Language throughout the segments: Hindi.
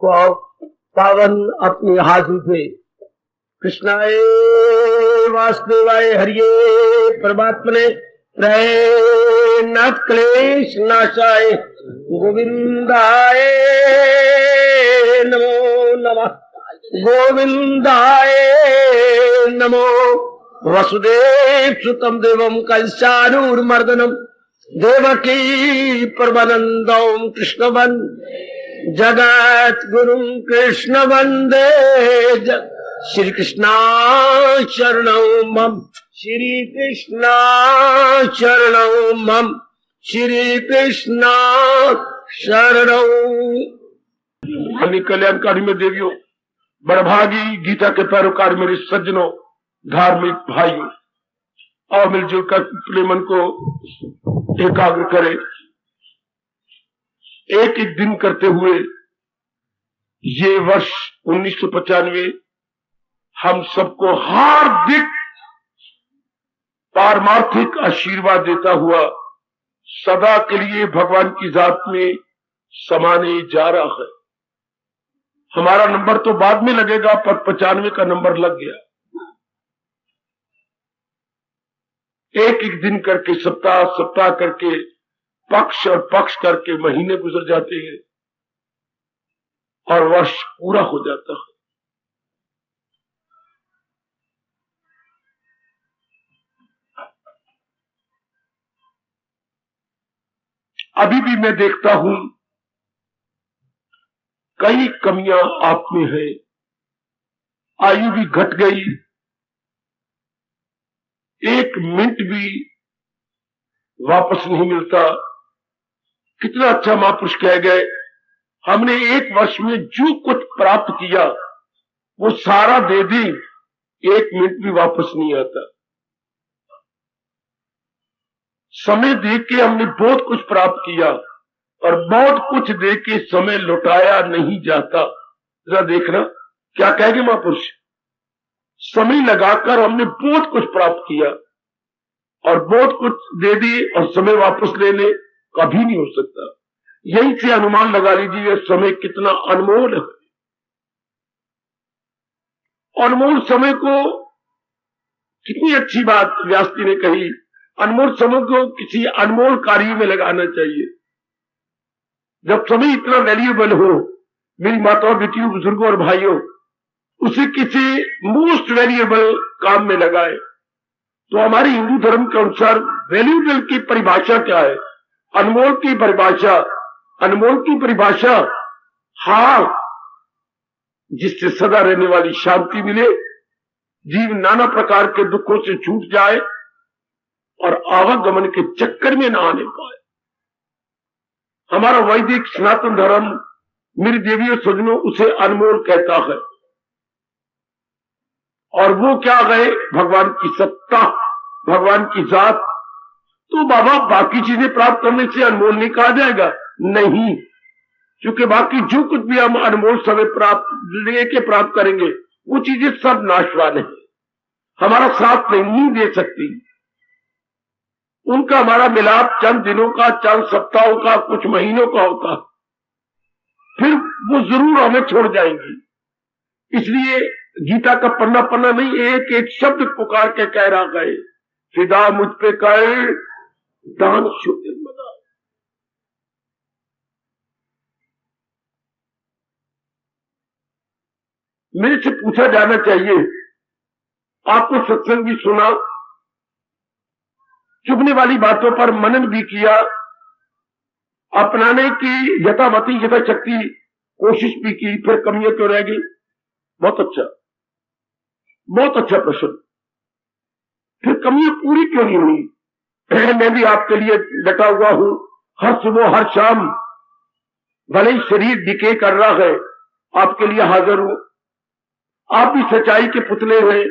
पावन अपनी हाथी थे। कृष्णाय वासुदेवाय हरिये परमात्मने नाथ क्लेश नाशाय गोविंदाय नमो नमः। गोविंदाय नमो। वसुदेव सुतम देवम कंसानूरमर्दनम देवकी परमानंदम कृष्ण वंदे जगत गुरु कृष्ण वंदे श्री कृष्णा शरणं मम। श्री कृष्णा शरणं मम। श्री कृष्णा शरणं। अन्य कल्याणकारी में देवियों, बड़भागी गीता के पैरोकार मेरे सज्जनों, धार्मिक भाइयों, और मिलजुल कर अपने मन को एकाग्र करें। एक एक दिन करते हुए ये वर्ष 1995 हम सबको हार्दिक पारमार्थिक आशीर्वाद देता हुआ सदा के लिए भगवान की जात में समाने जा रहा है। हमारा नंबर तो बाद में लगेगा, पर 95 का नंबर लग गया। एक एक दिन करके, सप्ताह सप्ताह करके, पक्ष और पक्ष करके महीने गुजर जाते हैं और वर्ष पूरा हो जाता है। अभी भी मैं देखता हूं कई कमियां आप में है। आयु भी घट गई, एक मिनट भी वापस नहीं मिलता। कितना अच्छा महापुरुष कह गए, हमने एक वर्ष में जो कुछ प्राप्त किया वो सारा दे दी, एक मिनट भी वापस नहीं आता। समय दे के हमने बहुत कुछ प्राप्त किया और बहुत कुछ दे के समय लौटाया नहीं जाता। जरा देखना क्या कहेंगे महापुरुष, समय लगाकर हमने बहुत कुछ प्राप्त किया और बहुत कुछ दे दी और समय वापस ले ले, कभी नहीं हो सकता। यहीं से अनुमान लगा लीजिए समय कितना अनमोल है। अनमोल समय को, कितनी अच्छी बात व्यास जी ने कही, अनमोल समय को किसी अनमोल कार्य में लगाना चाहिए। जब समय इतना वैल्यूएबल हो, मेरी माताओं, बेटियों, बुजुर्गों और भाइयों, उसे किसी मोस्ट वैल्यूएबल काम में लगाए। तो हमारे हिंदू धर्म के अनुसार वैल्यूएबल की परिभाषा क्या है? अनमोल की परिभाषा, अनमोल की परिभाषा, हाँ, जिससे सदा रहने वाली शांति मिले, जीव नाना प्रकार के दुखों से छूट जाए और आवागमन के चक्कर में ना आने पाए। हमारा वैदिक सनातन धर्म, मेरी देवियों सज्जनों, उसे अनमोल कहता है। और वो क्या गए? भगवान की सत्ता, भगवान की जात। तो बाबा बाकी चीजें प्राप्त करने से अनमोल नहीं कहा जाएगा? नहीं, क्योंकि बाकी जो कुछ भी हम अनमोल समय प्राप्त लेके प्राप्त करेंगे वो चीजें सब नाशवान है, हमारा साथ नहीं दे सकती। उनका हमारा मिलाप चंद दिनों का, चंद सप्ताहों का, कुछ महीनों का होता, फिर वो जरूर हमें छोड़ जाएंगी। इसलिए गीता का पन्ना पन्ना नहीं, एक एक शब्द पुकार के कह रहा गए, फिदा मुझ पे कर दान शुद्ध बना। मेरे से पूछा जाना चाहिए, आपने सत्संग भी सुना, चुभने वाली बातों पर मनन भी किया, अपनाने की यथामति यथाशक्ति कोशिश भी की, फिर कमियां क्यों रह गई? बहुत अच्छा, बहुत अच्छा प्रश्न। फिर कमियां पूरी क्यों नहीं हुई? मैं भी आपके लिए डटा हुआ हूं, हर सुबह हर शाम, भले ही शरीर डिके कर रहा है, आपके लिए हाजिर हूं। आप भी सच्चाई के पुतले हैं,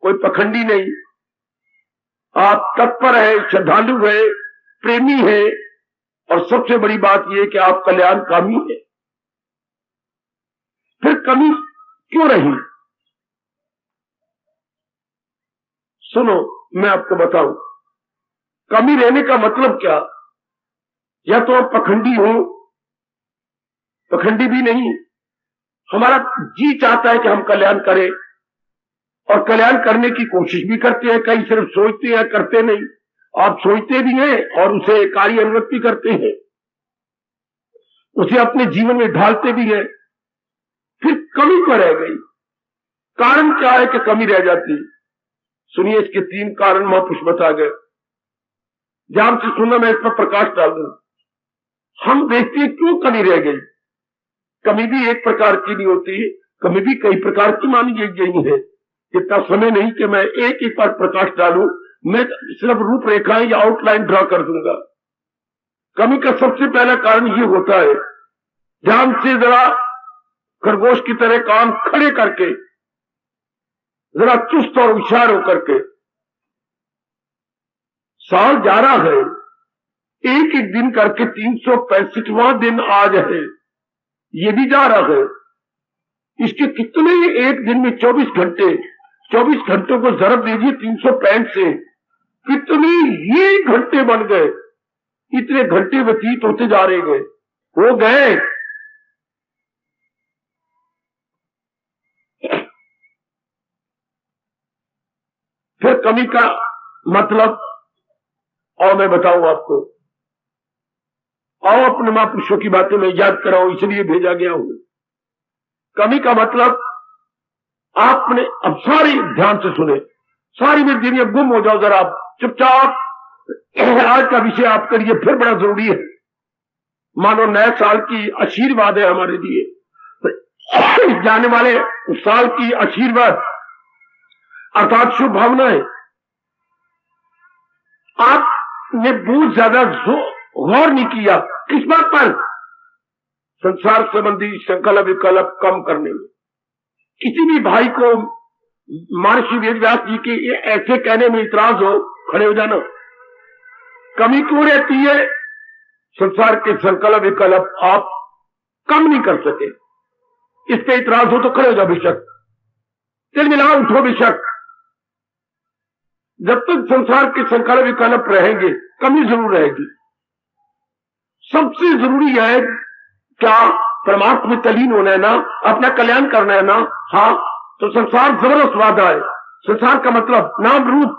कोई पखंडी नहीं। आप तत्पर है, श्रद्धालु है, प्रेमी है, और सबसे बड़ी बात यह कि आप कल्याणकामी है। फिर कमी क्यों रही? सुनो, मैं आपको बताऊं, कमी रहने का मतलब क्या? या तो आप पखंडी हो, पखंडी भी नहीं, हमारा जी चाहता है कि हम कल्याण करें और कल्याण करने की कोशिश भी करते हैं, कई सिर्फ सोचते हैं, करते नहीं। आप सोचते भी हैं और उसे कार्यान्वित भी करते हैं, उसे अपने जीवन में ढालते भी हैं, फिर कमी को रह गई। कारण क्या है कि कमी रह जाती? सुनिए, इसके 3 कारण महापुरुष बता गए। ध्यान से सुनना, मैं इस पर प्रकाश डाल दूं। हम देखते हैं क्यों कमी रह गई। कमी भी एक प्रकार की नहीं होती, कमी भी कई प्रकार की मानी गई है। इतना समय नहीं कि मैं एक एक पर प्रकाश डालूं, मैं सिर्फ रूपरेखाएं या आउटलाइन ड्रा कर दूंगा। कमी का सबसे पहला कारण ये होता है, ध्यान से जरा खरगोश की तरह कान खड़े करके, जरा चुस्त और होशियार होकर के, साल जा रहा है, एक एक दिन करके 365वां दिन आज है, ये भी जा रहा है। इसके कितने एक दिन में 24 घंटे, 24 घंटों को जरब दीजिए 365 से, कितने ही घंटे बन गए। इतने घंटे व्यतीत होते जा रहे गए, हो गए। फिर कमी का मतलब और मैं बताऊं आपको, आओ अपने महापुरुषों की बातें मैं याद कराऊं, इसलिए भेजा गया हूं। कमी का मतलब आपने, अब सारी ध्यान से सुने, सारी मेरी दुनिया गुम हो जाओ, जरा आप चुपचाप। आज का विषय आपके लिए फिर बड़ा जरूरी है, मानो नए साल की आशीर्वाद है हमारे लिए। जाने वाले साल की आशीर्वाद अर्थात शुभ भावनाएं। आपने बहुत ज्यादा गौर नहीं किया किस बात पर? संसार संबंधी संकल्प विकल्प कम करने में। किसी भी भाई को महर्षि वेदव्यास जी के ऐसे कहने में इतराज हो, खड़े हो जाना। कमी क्यों रहती है? संसार के संकल्प विकल्प आप कम नहीं कर सके, इस पे इतराज हो तो खड़े हो जाओ बेशक, तिल मिला उठो बेशक। जब तक संसार के संकल्प विकल्प रहेंगे, कमी जरूर रहेगी। सबसे जरूरी है क्या? परमात्मा में तलीन होना है ना, अपना कल्याण करना है ना। हाँ, तो संसार जबरदस्त वादा है। संसार का मतलब नाम रूप,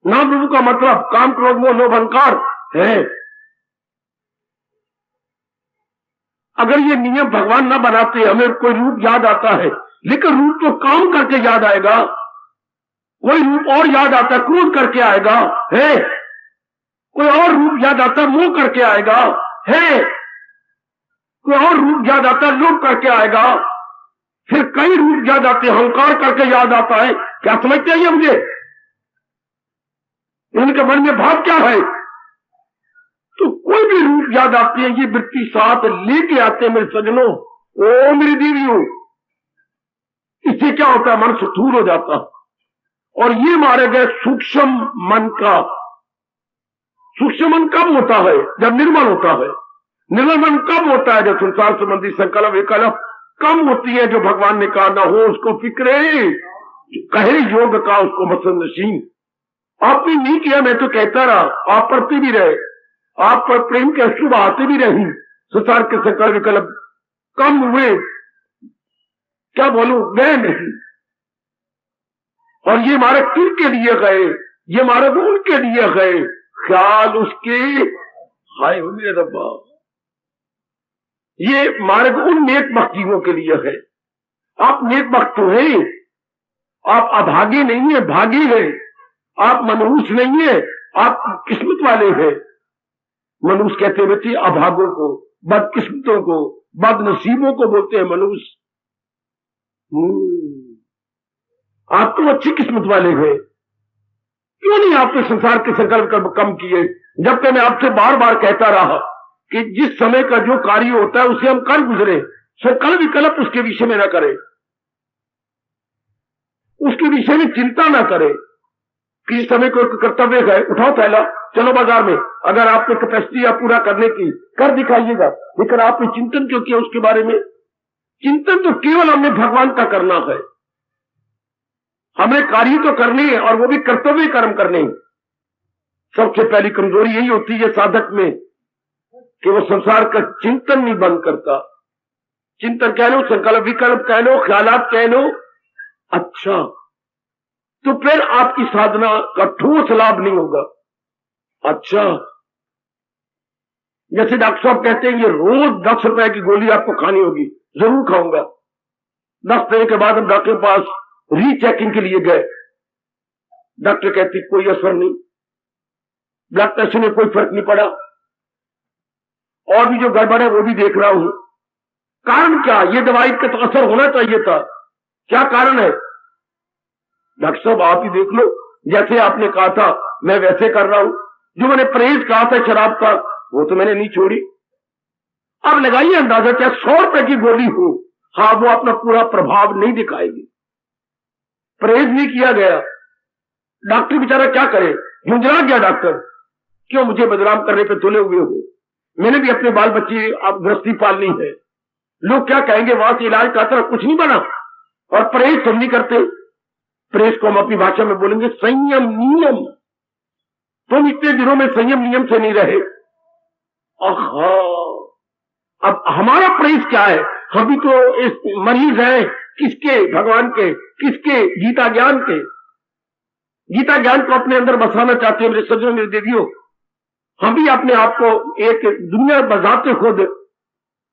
नाम रूप का मतलब काम क्रोध मोह लोभ अहंकार है। अगर ये नियम भगवान ना बनाते, हमें कोई रूप याद आता है, लेकिन रूप तो काम करके याद आएगा, कोई रूप और याद आता है क्रोध करके आएगा है, कोई और रूप याद आता है मोह करके आएगा है, कोई और रूप याद आता है लोभ करके आएगा, फिर कई रूप याद आते हैं अहंकार करके याद आता है। क्या समझते हैं ये मुझे? इनके मन में भाव क्या है? तो कोई भी रूप याद आती है, ये वृत्ति साथ लेके आते हैं मेरे सजनों, ओ मेरी देवियों। इससे क्या होता है? मन स्थूल हो जाता है। और ये मारे गए सूक्ष्म मन का, सूक्ष्म मन कब होता है? जब निर्मल होता है। निर्मल मन कब होता है? जब संसार संबंधी संकल्प विकल्प कम होती है। जो भगवान ने कहा ना हो उसको फिक्रे, कहे योग का उसको मसंद नशीन। आपने नहीं किया, मैं तो कहता रहा, आप पढ़ते भी रहे, आप पर प्रेम के अश्रु बहाते भी रही, संसार के संकल्प विकल्प कम हुए, क्या बोलूं, गए नहीं। और ये हमारे किन के लिए गए? ये हमारे उनके लिए गए, ख्याल उसके, हाय मेरे रब्बा, ये हमारे उन नेक भक्तियों के लिए है। आप नेक भक्त तो हैं, आप अभागे नहीं है, भागी है। आप मनहूस नहीं है, आप किस्मत वाले हैं। मनहूस कहते हैं बच्चे अभागों को, बदकिस्मतों को, बदनसीबों को बोलते हैं मनहूस। आप तो अच्छी किस्मत वाले हैं। क्यों नहीं आपने संसार के संकल्प कम किए? जब तक मैं आपसे बार बार कहता रहा कि जिस समय का जो कार्य होता है उसे हम कर गुजरे, संकल्प विकल्प उसके विषय में न करें, उसके विषय में चिंता न करें। किसी समय को कर्तव्य है, उठाओ थैला, चलो बाजार में, अगर आपने कैपेसिटी या पूरा करने की कर दिखाइएगा, लेकिन आपने चिंतन क्यों किया उसके बारे में? चिंतन तो केवल हमने भगवान का करना है, हमें कार्य तो करनी है, और वो भी कर्तव्य कर्म करने। सबसे पहली कमजोरी यही होती है साधक में कि वो संसार का चिंतन नहीं बंद करता, चिंतन कह लो, संकल्प विकल्प कह लो, ख्यालात कह लो। अच्छा, तो फिर आपकी साधना का ठोस लाभ नहीं होगा। अच्छा, जैसे डॉक्टर साहब कहते हैं ये रोज 10 रुपए की गोली आपको खानी होगी, जरूर खाऊंगा। 10 दिन के बाद हम डॉक्टर के पास रीचेकिंग के लिए गए, डॉक्टर कहती कोई असर नहीं, ब्लड प्रेशर में कोई फर्क नहीं पड़ा, और भी जो गड़बड़ है वो भी देख रहा हूं। कारण क्या? ये दवाई का तो असर होना चाहिए था, क्या कारण है? डॉक्टर साहब आप ही देख लो, जैसे आपने कहा था मैं वैसे कर रहा हूं। जो मैंने परहेज कहा था शराब का वो तो मैंने नहीं छोड़ी। अब लगाइए अंदाजा, क्या 100 रुपए की गोली हो, हाँ वो अपना पूरा प्रभाव नहीं दिखाएगी। परहेज नहीं किया गया, डॉक्टर बेचारा क्या करे, झुंझला गया डॉक्टर, क्यों मुझे बदनाम करने पे तुले हुए हो, मैंने भी अपने बाल बच्चे अब गृहस्थी पालनी है, लोग क्या कहेंगे, वहां से इलाज का तरह कुछ नहीं बना, और परहेज हम नहीं करते। परहेज को हम अपनी भाषा में बोलेंगे संयम नियम। तुम इतने दिनों में संयम नियम से नहीं रहे। आहा, अब हमारा परहेज क्या है? हम भी तो इस मरीज हैं, किसके? भगवान के, किसके? गीता ज्ञान के। गीता ज्ञान को अपने अंदर बसाना चाहते हैं मेरे सज्जनों, मेरे देवियों। हम भी अपने आप को एक दुनिया बसाते खुद,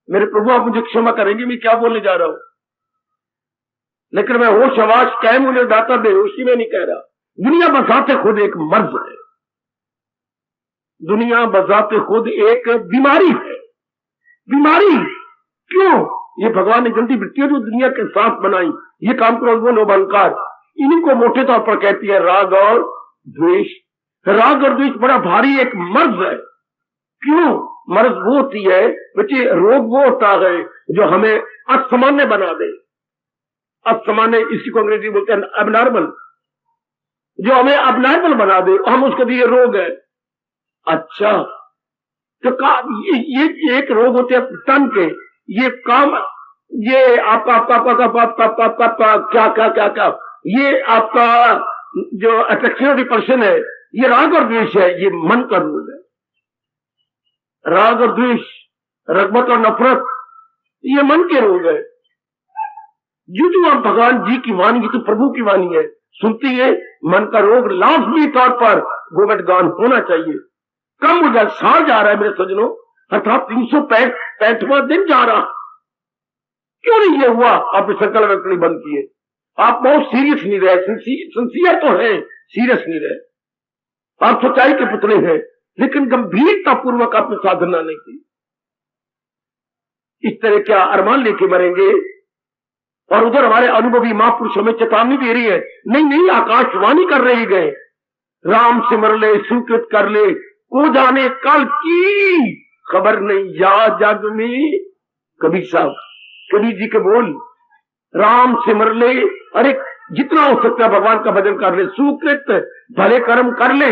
मेरे प्रभु आप मुझे क्षमा करेंगे मैं क्या बोलने जा रहा हूं, लेकिन मैं होश आवाज कैम मुझे दाता बेहोशी में नहीं कह रहा। दुनिया बसाते खुद एक मर्ज है, दुनिया बसाते खुद एक बीमारी है। बीमारी क्यों? ये भगवान ने जल्दी वृत्तियों जो दुनिया के साथ बनाई, ये काम क्रोध वो लोभ अहंकार, इन्हीं को मोटे तौर पर कहती है राग और द्वेष। राग और द्वेष बड़ा भारी एक मर्ज है। क्यों? मर्ज वो होती है बच्चे, रोग वो होता है जो हमें असामान्य बना दे। असामान्य, इसी को अंग्रेजी बोलते हैं अबनॉर्मल, जो हमें अबनॉर्मल बना दे, हम उसको दिए रोग है। अच्छा, तो ये एक रोग होते हैं तन के, ये काम, ये आपका क्या क्या क्या क्या, ये आपका जो अट्रैक्शन रिपल्शन है, ये राग और द्वेष है, ये मन का रोग है। राग और द्वेष, रगबत और नफरत, ये मन के रोग है। जो आप भगवान जी की वाणी, तो प्रभु की वाणी है, सुनती है, मन का रोग लाजमी तौर पर गोवट गान होना चाहिए। कम हो जाए, साल जा रहा है मेरे सज्जनों, अर्थात 365वां दिन जा रहा, क्यों नहीं ये हुआ? आपने संकल्प रखनी बंद किए, आप बहुत सीरियस नहीं रहे, सिंसियर तो है, सीरियस नहीं रहे, आप सच्चाई के पुतले हैं, लेकिन गंभीरता पूर्वक आपने साधना नहीं की। इस तरह क्या अरमान लेके मरेंगे? और उधर हमारे अनुभवी महापुरुष हमें चेतावनी दे रही है, नहीं नहीं, आकाशवाणी कर रही गए, राम सिमर ले स्वीकृत कर ले, को जाने कल की खबर नहीं या जग में। कबीर साहब, कबीर जी के बोल, राम सिमर ले, अरे जितना हो सकता है भगवान का भजन कर ले, सुकृत भले कर्म कर ले,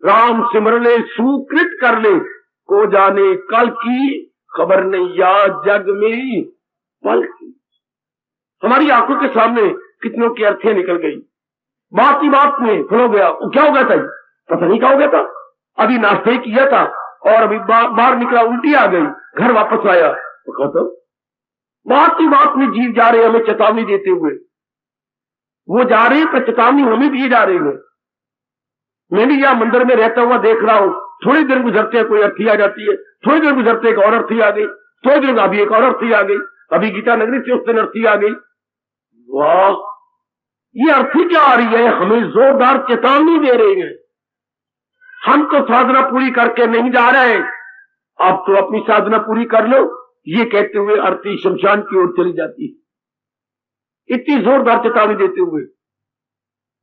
राम सिमर ले सुकृत कर ले, को जाने कल की खबर नहीं या जग में पल की। हमारी आंखों के सामने कितनों की अर्थियां निकल गई, बात ही बात में खो गया। क्या हो गया था? पता नहीं क्या हो गया था, अभी नाश्ता ही किया था और अभी बाहर निकला, उल्टी आ गई, घर वापस आया तो कहता बात ही बात में जीव जा रहे हमें चेतावनी देते हुए, वो जा रहे हैं पर चेतावनी हमें दिए जा रही है। मैं भी यहां मंदिर में रहता हुआ देख रहा हूं, थोड़ी देर गुजरते कोई अर्थी आ जाती है, थोड़ी देर गुजरते एक और अर्थी आ गई, थोड़ी देर अभी एक और अर्थी आ गई, अभी गीता नगरी से उस दिन अर्थी आ गई। वाह, ये अर्थी क्या आ रही है? हमें जोरदार चेतावनी दे रही है, हम तो साधना पूरी करके नहीं जा रहे, आप तो अपनी साधना पूरी कर लो, ये कहते हुए अर्थी शमशान की ओर चली जाती है। इतनी जोरदार चेतावनी देते हुए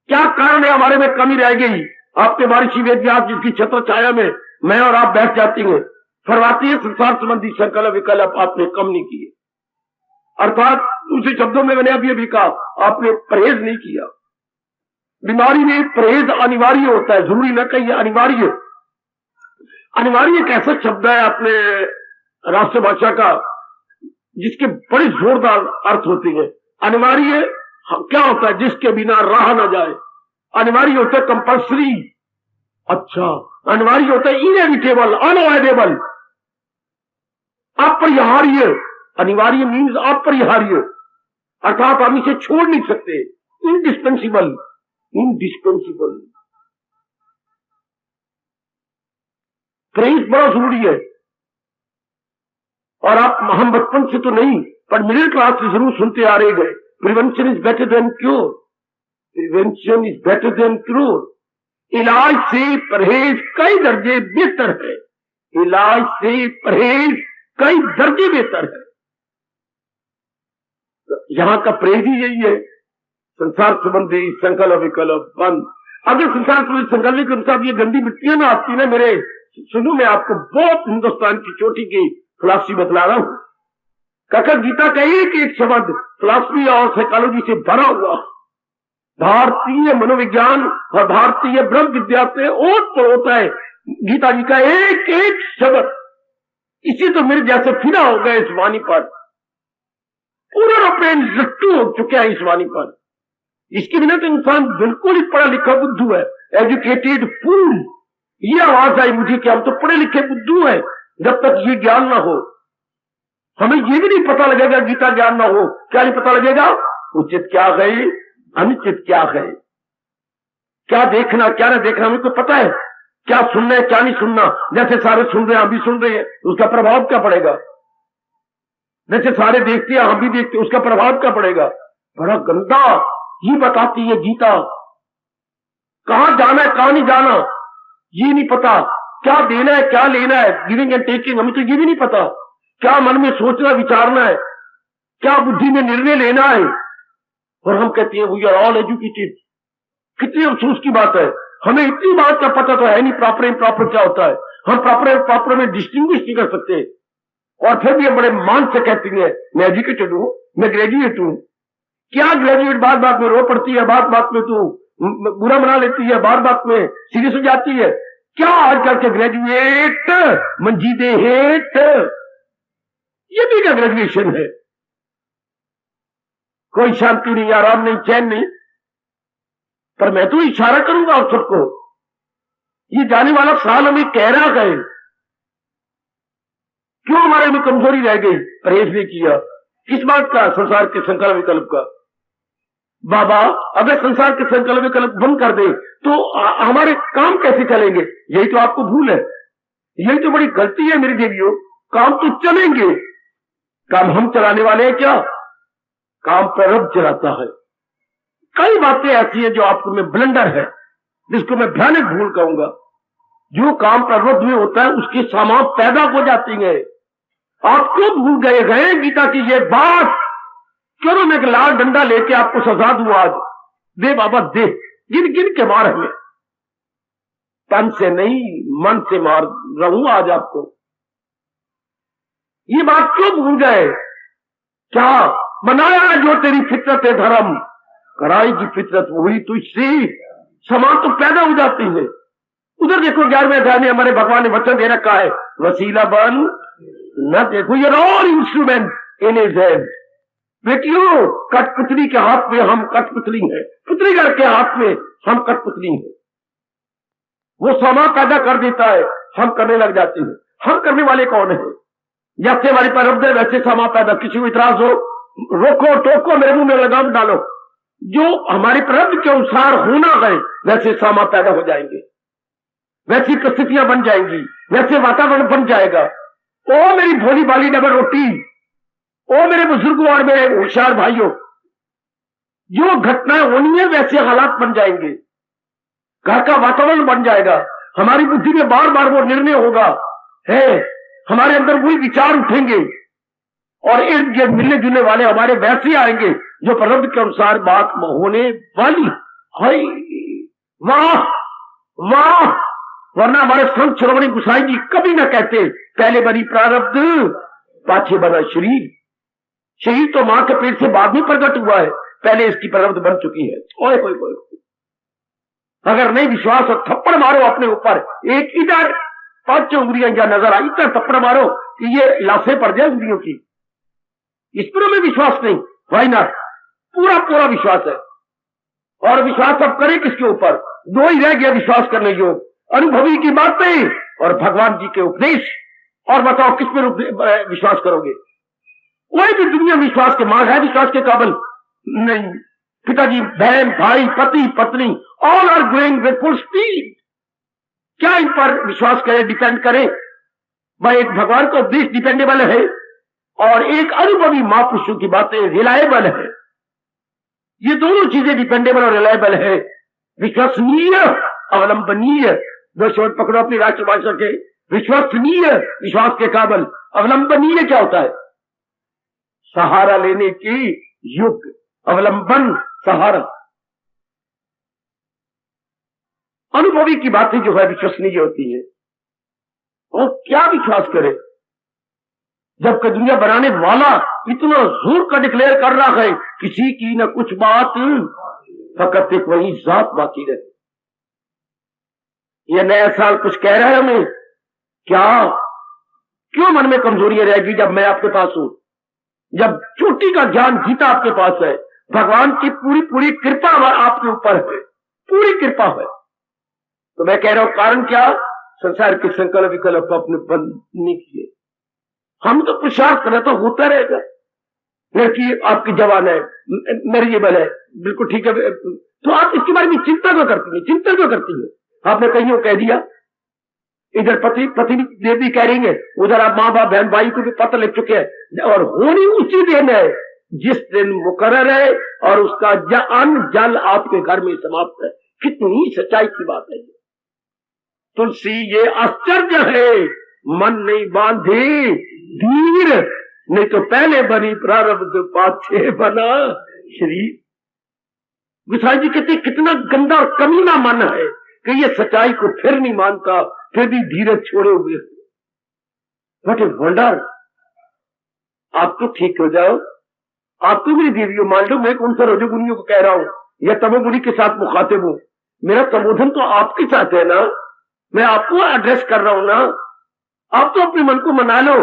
क्या कारण है हमारे में कमी रह गई? आपके महर्षि वेदव्यास जिसकी छत्र छाया में मैं और आप बैठ जाती हैं, फरमाती है संसार संबंधी संकल्प विकल्प आपने कम नहीं किए, अर्थात दूसरे शब्दों में मैंने अभी कहा, आपने परहेज नहीं किया। बीमारी में परहेज अनिवार्य होता है, जरूरी न कहिए अनिवार्य। अनिवार्य एक ऐसा शब्द है अपने राष्ट्र भाषा का जिसके बड़े जोरदार अर्थ होते हैं। अनिवार्य क्या होता है? जिसके बिना रहा न जाए। अनिवार्य होता है कंपल्सरी। अच्छा, अनिवार्य होता है इनएविटेबल, अनअवॉइडेबल, अपरिहार्य। अनिवार्य मीन्स अपरिहार्य, अर्थात हम इसे छोड़ नहीं सकते। Indispensable, indispensable. प्रेज बड़ा जरूरी है। और आप, हम बचपन से तो नहीं पर मिडिल क्लास से जरूर सुनते आ रहे गए, prevention is better than cure, prevention is better than cure. इलाज से परहेज कई दर्जे बेहतर है, इलाज से परहेज कई दर्जे बेहतर है। यहां का परहेज ही यही है, संसार संबंधी संकल्प विकल्प बंद। अगर संसार संबंधी संकल्प के अनुसार ये गंदी मिट्टियां ना आती ना मेरे, सुनो मैं आपको बहुत हिंदुस्तान की चोटी की फिलॉसफी बतला रहा हूं। काका गीता का एक एक शब्द फिलॉसफी और साइकोलॉजी से भरा हुआ, भारतीय मनोविज्ञान और भारतीय ब्रह्म विद्या से ओत होता है गीता जी का एक एक शब्द। इसी तो मेरे जैसे फिदा हो गए इस वाणी पर, पूरा प्रेम लट्टू हो चुके हैं इस वाणी पर। इसके बिना तो इंसान बिल्कुल ही पढ़ा लिखा बुद्धू है, एजुकेटेड फूल। ये आवाज आई मुझे कि हम तो पढ़े लिखे बुद्धू हैं। जब तक ये ज्ञान ना हो, हमें ये भी नहीं पता लगेगा, गीता ज्ञान ना हो, क्या नहीं पता लगेगा, उचित क्या है, अनुचित क्या है, क्या देखना क्या ना देखना हमें को पता है, क्या सुनना है क्या नहीं सुनना। जैसे सारे सुन रहे हैं हम भी सुन रहे हैं, उसका प्रभाव क्या पड़ेगा। जैसे सारे देखते हैं हम भी देखते हैं, उसका प्रभाव क्या पड़ेगा। बड़ा गंदा ये बताती है गीता, कहां जाना है कहां नहीं जाना ये नहीं पता, क्या देना है क्या लेना है, गिविंग एंड टेकिंग हमें तो ये भी नहीं पता, क्या मन में सोचना विचारना है, क्या बुद्धि में निर्णय लेना है। और हम कहते हैं वी आर ऑल एजुकेटेड। कितनी अफसोस की बात है, हमें इतनी बात का पता तो है नहीं प्रॉपर इम्प्रॉपर क्या होता है। हम प्रॉपर में डिस्टिंग्विश नहीं कर सकते, और फिर भी हम बड़े मान से कहती हैं मैं एजुकेटेड हूं, मैं ग्रेजुएट हूं। क्या ग्रेजुएट बात बात में रो पड़ती है, बात बात में तू बुरा मना लेती है, बात बात में सीरियस हो जाती है। क्या आजकल के ग्रेजुएट मंजीदे हेट, ये भी क्या ग्रेजुएशन है। कोई शांति नहीं, आराम नहीं, चैन नहीं। पर मैं तो इशारा करूंगा आप सबको, ये जाने वाला साल हमें कह रहा है क्यों हमारे में कमजोरी रह गई, परहेज नहीं किया। किस बात का, संसार के संकल्प विकल्प का। बाबा अगर संसार के संकल्प विकल्प बंद कर दे तो हमारे काम कैसे चलेंगे, यही तो आपको भूल है, यही तो बड़ी गलती है मेरी देवियों। काम तो चलेंगे, काम हम चलाने वाले हैं क्या, काम प्रारब्ध चलाता है। कई बातें ऐसी हैं जो आपको में ब्लंडर है, जिसको मैं भयानक भूल कहूंगा। जो काम प्रारब्ध में होता है उसके सामान पैदा हो जाती है। आप क्यों भूल गए गीता की ये बात। क्यों मैं एक लाल डंडा लेके आपको सजा दूं आज, दे बाबा दे, गिन गिन के मार हमें, तन से नहीं मन से मार रहूं आज आपको। ये बात क्यों भूल गए। क्या बनाया जो तेरी फितरत है धर्म, कराएगी फितरत वही तुझसे, समान तो पैदा हो जाती है। उधर देखो 11वें अध्याय में हमारे भगवान ने वचन दे रखा है, वसीला बन न देखो, ये all instrument in his hand. बेटियों कठपुतली के हाथ में हम कठपुतली हैं, पुतलीगढ़ के हाथ में हम कठपुतली हैं। वो सामान पैदा कर देता है, हम करने लग जाते हैं। हम करने वाले कौन है। जैसे हमारी प्रारब्ध है वैसे सामान पैदा, किसी को इतराज हो रोको टोको मेरे मुंह में लगाम डालो, जो हमारी प्रारब्ध के अनुसार होना है वैसे सामान पैदा हो जाएंगे, वैसी परिस्थितियां बन जाएंगी, वैसे वातावरण बन जाएगा। ओ मेरी भोली भाली डबल रोटी, ओ मेरे बुजुर्गों और मेरे होशियार भाइयों, जो घटनाएं होनी है वैसे हालात बन जाएंगे, घर का वातावरण बन जाएगा, हमारी बुद्धि में बार बार वो निर्णय होगा है, हमारे अंदर वही विचार उठेंगे और इर्द गिर्द मिलने जुलने वाले हमारे वैसे आएंगे जो प्रारब्ध के अनुसार बात होने वाली। हाय वाह वाह, वरना हमारे संत शिरोमणि गोसाई जी कभी ना कहते पहले बनी प्रारब्ध पाछे बना शरीर। शरीर तो मां के पेट से बाद में प्रकट हुआ है, पहले इसकी प्रारब्ध बन चुकी है। ओए ओए ओए, अगर नहीं विश्वास हो थप्पड़ मारो अपने ऊपर, एक इधर 5 उंगलियां क्या नजर आई, इतना थप्पड़ मारो कि ये लाशें पड़ जाए उंगलियों की। इस पर हमें विश्वास नहीं, वाई नॉट, पूरा पूरा विश्वास है। और विश्वास अब करें किसके ऊपर, दो ही रह गया विश्वास करने योग, अनुभवी की बातें और भगवान जी के उपदेश। और बताओ किस पर विश्वास करोगे। कोई भी दुनिया में विश्वास के मार्ग है, विश्वास के काबिल नहीं। पिताजी, बहन, भाई, पति, पत्नी, all are going with full speed. क्या इन पर विश्वास करें, डिपेंड करें? भाई, एक भगवान का उपदेश डिपेंडेबल है और एक अनुभवी महापुरुषों की बातें रिलायबल है। ये दोनों चीजें डिपेंडेबल और रिलायबल है। विश्वसनीय, अवलंबनीय, दो शब्द पकड़ो अपनी राष्ट्रभाषा के। विश्वसनीय, विश्वास के काबिल। अवलंबनीय क्या होता है? सहारा लेने की योग्य। अवलंबन, सहारा। अनुभवी की बातें जो है विश्वसनीय होती है। और क्या विश्वास करे जबकि दुनिया बनाने वाला इतना जोर का डिक्लेयर कर रहा है, किसी की न कुछ बात, फकत एक वही जात बाकी रहे। यह नया साल कुछ कह रहा है हमें क्या? क्यों मन में कमजोरियां रहेगी जब मैं आपके पास हूं, जब चोटी का ज्ञान जीता आपके पास है, भगवान की पूरी पूरी कृपा आपके ऊपर है, पूरी कृपा है। तो मैं कह रहा हूं कारण क्या? संसार के संकल्प विकल्प अपने बंद नहीं किए। हम तो पुरुषार्थ करें तो होता रहेगा। लड़की आपकी जवान है, मैरिजेबल है, बिल्कुल ठीक है, तो आप इसके बारे में चिंता क्यों करती है? चिंता क्यों करती है? आपने कहीं कह दिया, इधर पति देवी कह रही है, उधर आप माँ बाप बहन भाई को भी पता लग चुके हैं। और होनी उसी दिन है जिस दिन मुकर्रर है और उसका अन्न जल आपके घर में समाप्त है। कितनी सच्चाई की बात है। तुलसी, ये आश्चर्य है, मन नहीं बांधी धीर, नहीं तो पहले बनी प्रारब्ध पाछे बना शरीर। गोसाई जी कहते कितना गंदा और कमीना मन है कि ये सच्चाई को फिर नहीं मानता, फिर भी धीरज छोड़े हुए। What a wonder. आप तो ठीक हो जाओ, आप तो मेरी देवियों मान लो। मैं कौन सा रजोगुनियों को कह रहा हूं या तमोगुनी के साथ मुखातिब हूं? मेरा संबोधन तो आपके साथ है ना, मैं आपको एड्रेस कर रहा हूं ना। आप तो अपने मन को मना लो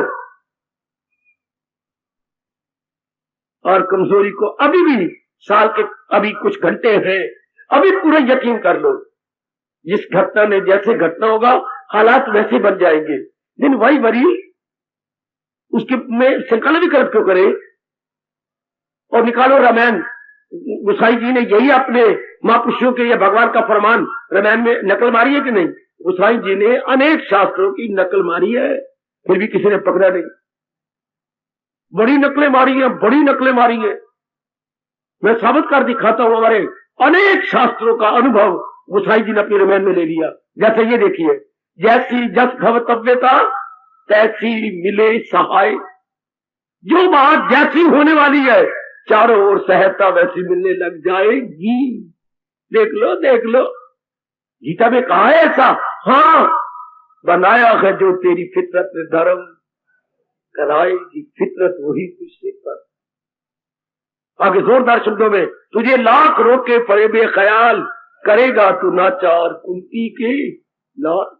और कमजोरी को अभी भी, साल के अभी कुछ घंटे हैं, अभी पूरा यकीन कर लो। जिस घटना में जैसे घटना होगा हालात वैसे बन जाएंगे। लेकिन वही वरी उसके में संकल्प विकल्प क्यों करे? और निकालो रामायण। गोसाई जी ने यही अपने महापुरुषों के या भगवान का फरमान रामायण में नकल मारी है कि नहीं? गोसाई जी ने अनेक शास्त्रों की नकल मारी है, फिर भी किसी ने पकड़ा नहीं। बड़ी नकलें मारी है, बड़ी नकलें मारी है। मैं साबित कर दिखाता हूं, हमारे अनेक शास्त्रों का अनुभव गोसाई जी ने अपने रामायण में ले लिया। जैसे ये देखिए, जैसी जस भवतव्यता तैसी मिले सहाय। जो बात जैसी होने वाली है चारों ओर सहायता वैसी मिलने लग जाएगी। देख लो, देख लो, गीता में कहा है ऐसा? हाँ, बनाया है जो तेरी फितरत ने धर्म कराएगी, फितरत वही तुझसे कर। आगे जोरदार शब्दों में, तुझे लाख रोके पड़े बेख्याल करेगा तू नाचार कुंती के लाल।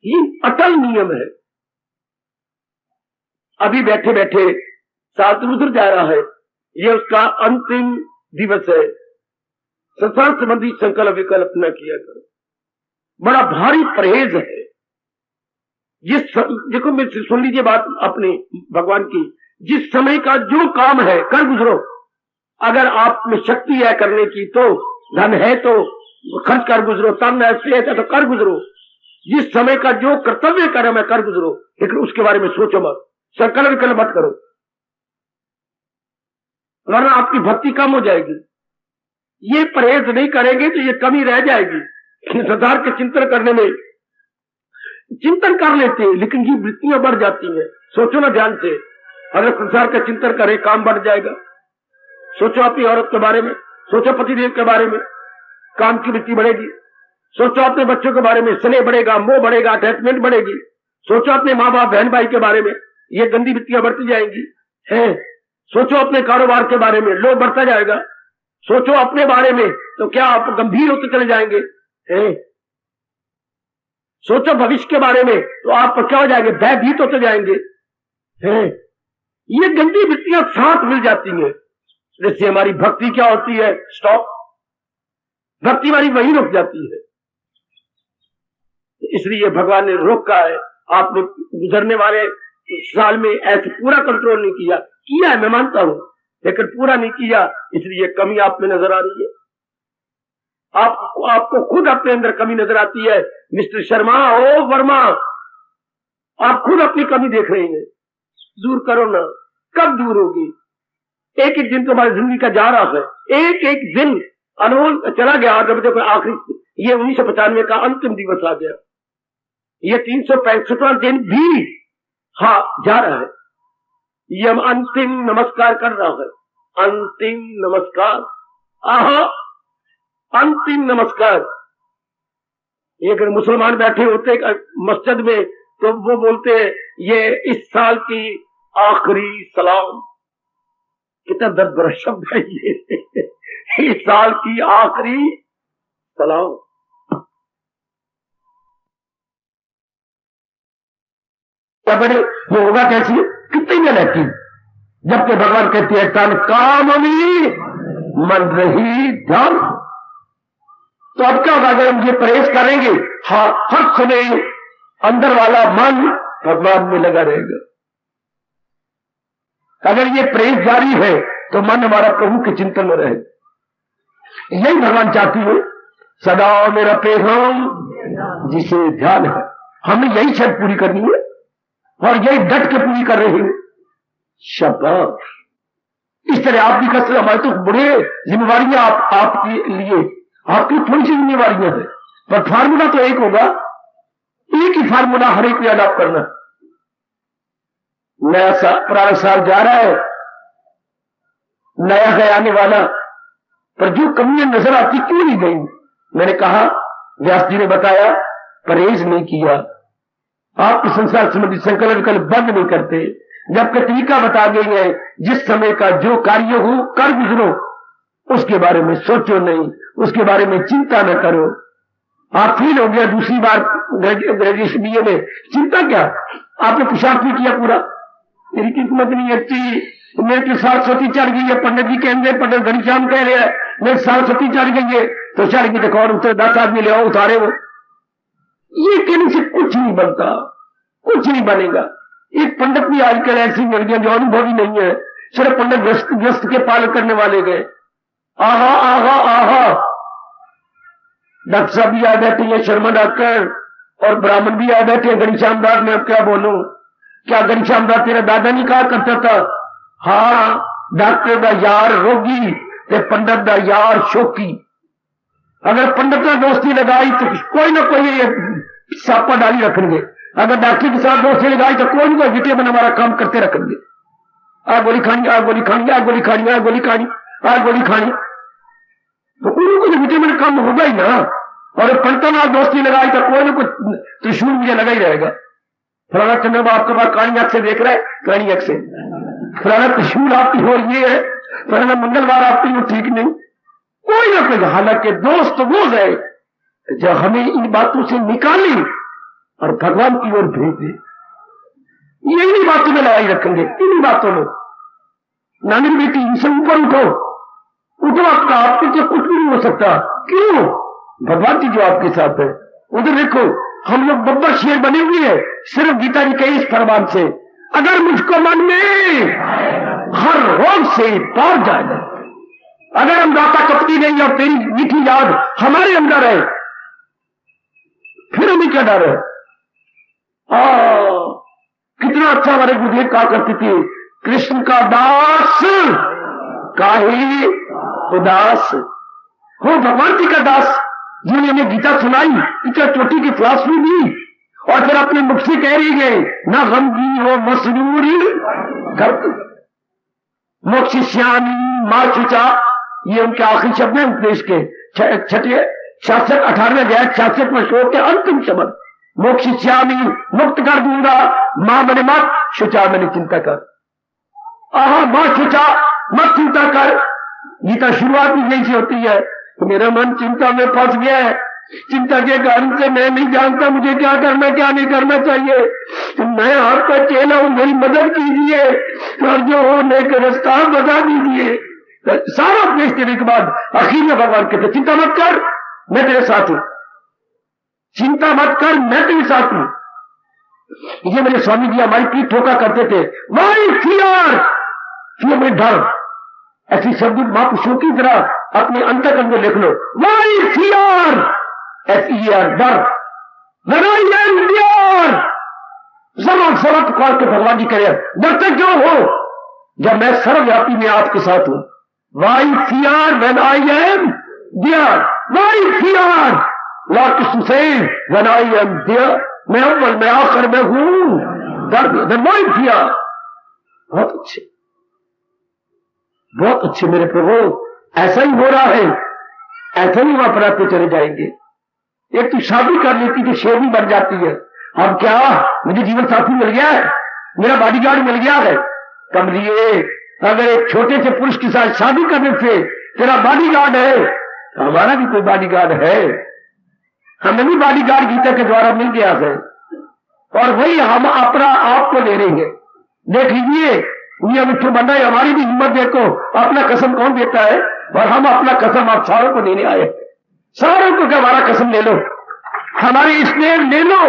ये अटल नियम है। अभी बैठे बैठे साल तो गुजर जा रहा है, ये उसका अंतिम दिवस है। संसार संबंधी संकल्प विकल्प न किया करो, बड़ा भारी परहेज है। देखो मेरे सुन लीजिए बात अपने भगवान की, जिस समय का जो काम है कर गुजरो। अगर आप में शक्ति है करने की तो, धन है तो खर्च कर गुजरो, तन ऐसे है तो कर गुजरो। जिस समय का जो कर्तव्य कर्म है कर गुजरो, लेकिन उसके बारे में सोचो मत, संकल्प विकल्प मत करो, वरना आपकी भक्ति कम हो जाएगी। ये परहेज नहीं करेंगे तो ये कमी रह जाएगी। संसार के चिंतन करने में चिंतन कर लेते हैं, लेकिन ये वृत्तियां बढ़ जाती हैं। सोचो ना ध्यान से, अगर संसार का चिंतन करें काम बढ़ जाएगा। सोचो अपनी औरत के बारे में, सोचो पतिदेव के बारे में, काम की वृत्ति बढ़ेगी। सोचो अपने बच्चों के बारे में, स्नेह बढ़ेगा, मोह बढ़ेगा, अटैचमेंट बढ़ेगी। सोचो अपने माँ बाप बहन भाई के बारे में, ये गंदी वृत्तियां बढ़ती जाएंगी है। सोचो अपने कारोबार के बारे में, लोभ बढ़ता जाएगा। सोचो अपने बारे में तो क्या आप गंभीर होते चले जाएंगे है। सोचो भविष्य के बारे में तो आप क्या हो जाएंगे, भयभीत होते जाएंगे हैं। ये गंदी वृत्तियां साथ मिल जाती हैं, जैसे हमारी भक्ति क्या होती है, स्टॉप, भक्ति हमारी वही रुक जाती है। इसलिए भगवान ने रोका है। आपने गुजरने वाले साल में ऐसे पूरा कंट्रोल नहीं किया है, मैं मानता हूं, लेकिन पूरा नहीं किया, इसलिए कमी आप में नजर आ रही है। आपको खुद अपने अंदर कमी नजर आती है। मिस्टर शर्मा ओ वर्मा, आप खुद अपनी कमी देख रहे हैं, दूर करो ना। कब दूर होगी? एक एक दिन तुम्हारी जिंदगी का जा रहा है, एक एक दिन अनमोल चला गया। जब देखो आखिरी ये 1995 का अंतिम दिवस आ गया, ये 365वां दिन भी जा रहा है। ये हम अंतिम नमस्कार कर रहा है, अंतिम नमस्कार, अंतिम नमस्कार। ये अगर मुसलमान बैठे होते मस्जिद में तो वो बोलते ये इस साल की आखिरी सलाम। कितना दर्द भरा शब्द है ये, इस साल की आखिरी सलाम। बड़े ये होगा कैसी, कितनी मेहनत की, जबकि भगवान कहते हैं तन काम मन रही ध्यान। तो अब क्या होगा अगर हम ये परहेज करेंगे? हर समय अंदर वाला मन भगवान में लगा रहेगा। अगर ये परहेज जारी है तो मन हमारा प्रभु के चिंतन में रहे। यही भगवान चाहती है, सदा मेरा प्रेम जिसे ध्यान है। हमें यही शर्त पूरी करनी है और यही डट के पूरी कर रहे हैं। शाबाश। इस तरह आप भी कर सकते। हमारे तो बड़े जिम्मेवारियां आपके लिए, आपकी थोड़ी सी जिम्मेवारियां हैं, पर फार्मूला तो एक होगा, एक ही फार्मूला हर एक को अडॉप्ट करना। नया पुराना साल जा रहा है, नया है आने वाला, पर जो कमियां नजर आती क्यों नहीं गई? मैंने कहा, व्यास जी ने बताया, परहेज नहीं किया, आपके संसार संबंधी संकल्प विकल्प बंद नहीं करते, जबकि तरीका बता गई है, जिस समय का जो कार्य हो कर गुजरो, उसके बारे में सोचो नहीं, उसके बारे में चिंता न करो। आप फेल हो गया दूसरी बार ग्रेजुएशन बीए में, चिंता क्या? आपने पुरुषार्थ नहीं किया पूरा, मेरी किस्मत नहीं अच्छी, मेरे की सरस्वती चढ़ गई है। पंडित जी कहेंगे, पंडित घनश्याम कह रहे हैं मेरी सरस्वती चढ़ गई है, तो चढ़ गई तो कौन उतरे? 10 आदमी ले आओ, उतारे वो। ये कहने से कुछ नहीं बनता, कुछ नहीं बनेगा। एक पंडित भी आजकल ऐसी मिल गया जो अनुभवी नहीं है, सिर्फ पंडित ग्रस्त के पालन करने वाले गए। आहा आहा आहा, डॉक्टर साहब भी आ बैठे हैं, शर्मा डॉक्टर, और ब्राह्मण भी आ बैठे हैं। घनश्याम दास, मैं अब क्या बोलूं? क्या घनश्याम दास तेरा दादा नहीं कहा करता था? डॉक्टर दा यार रोगी ते पंडित दा यार शोकी। अगर पंडित ने दोस्ती लगाई तो कोई ना कोई सापा डाली रखेंगे, अगर डॉक्टर के साथ दोस्ती लगाई तो कोई ना कोई विटामिन हमारा काम करते रखेंगे। आ गोली खानी, आ गोली खानी, आ गोली खानी, आ गोली खानी, आ गोली खानी, तो उनको तो विटामिन कम होगा ही ना। और पंडित ने दोस्ती लगाई तो कोई ना कोई त्रिशूल मुझे लगा ही रहेगा। फलाना चंद्रमा आपके पास काली आंख से देख रहा है, काली आंख से, फलाना त्रिशूल आपकी हो रही है, फलाना मंगलवार आपकी हो ठीक नहीं, कोई ना कोई। हालांकि दोस्त वो है जो हमें इन बातों से निकाले और भगवान की ओर भेज दे। यही बातों में लड़ाई रखेंगे, इन्हीं बातों में। नानी बेटी, इनसे ऊपर उठो, उठो, आपका आपके से कुछ भी नहीं हो सकता। क्यों? भगवान जी जो आपके साथ है। उधर देखो, हम लोग बब्बर शेर बने हुए हैं, सिर्फ गीता जी के इस फरमान से, अगर मुझको मन में हर रोग से पार जाएगा, अगर हम दाता कपटी नहीं और तेरी मीठी याद हमारे अंदर है, फिर हमें क्या डर है? कितना अच्छा हमारे गुरुदेव कहा करती थी, कृष्ण का दास काहे उदास हो। भगवान जी का दास जिन्होंने हमें गीता सुनाई, इतना चोटी की फिलॉसफी दी, और फिर अपने मुख से कह रही गए, ना गमगी हो मसरूरी मोक्षिष्यामि मां शुचा। ये उनके आखिरी शब्द है उपदेश के, छठे 66-18वें अध्याय 66वें श्लोक के अंतिम शब्द। मोक्षिष्यामि, मुक्त कर दूंगा, मां मैंने मत, शुचा मैंने चिंता कर। मां शुचा, मत चिंता कर। गीता शुरुआत भी यही से होती है, तो मेरा मन चिंता में फंस गया है, चिंता के कारण से मैं नहीं जानता मुझे क्या करना क्या नहीं करना चाहिए। मैं आपका चेला हूं, मेरी मदद कीजिए और जो होने का रास्ता बता दीजिए। सारा उपदेश देने के बाद आखिर में भगवान कहते, चिंता मत कर, मैं तेरे साथ हूं, चिंता मत कर, मैं तेरे साथ हूं। ये मेरे स्वामी जी हमारी पीठ ठोका करते थे। वाई फियर में डर, ऐसी शब्द महापुरुषों की तरह अपने अंतःकरण में लिख लो। वाई फियर, FER, डर। जरा सरत पुकार के भगवान जी कह डरते क्यों हो जब मैं सर्वव्यापी में आपके साथ हूं। Why fear when I am there, why fear Lord Krishna से व्हेन आई एम देयर, मैं अव्वल मैं आखिर में हूं, डर वाई फियर। बहुत अच्छे, बहुत अच्छे मेरे प्रभु, ऐसा ही हो रहा है, ऐसा ही वहां पर आपको चले जाएंगे। एक तो शादी कर लेती तो शेरनी बन जाती है। अब क्या मुझे जीवन साथी मिल गया है, मेरा बॉडीगार्ड मिल गया है। कमलिए, अगर एक छोटे से पुरुष के साथ शादी करने से तेरा बॉडीगार्ड है, तो हमारा भी कोई बॉडीगार्ड है। हमें भी बॉडीगार्ड गीता के द्वारा मिल गया है और वही हम अपना आप को ले रहे हैं। देख लीजिए, दुनिया में क्यों बन रहा है, हमारी भी हिम्मत देखो। अपना कसम कौन देता है, और हम अपना कसम आप सारों को देने आए। सारों को हमारा कसम ले लो, हमारी स्नेह ले लो,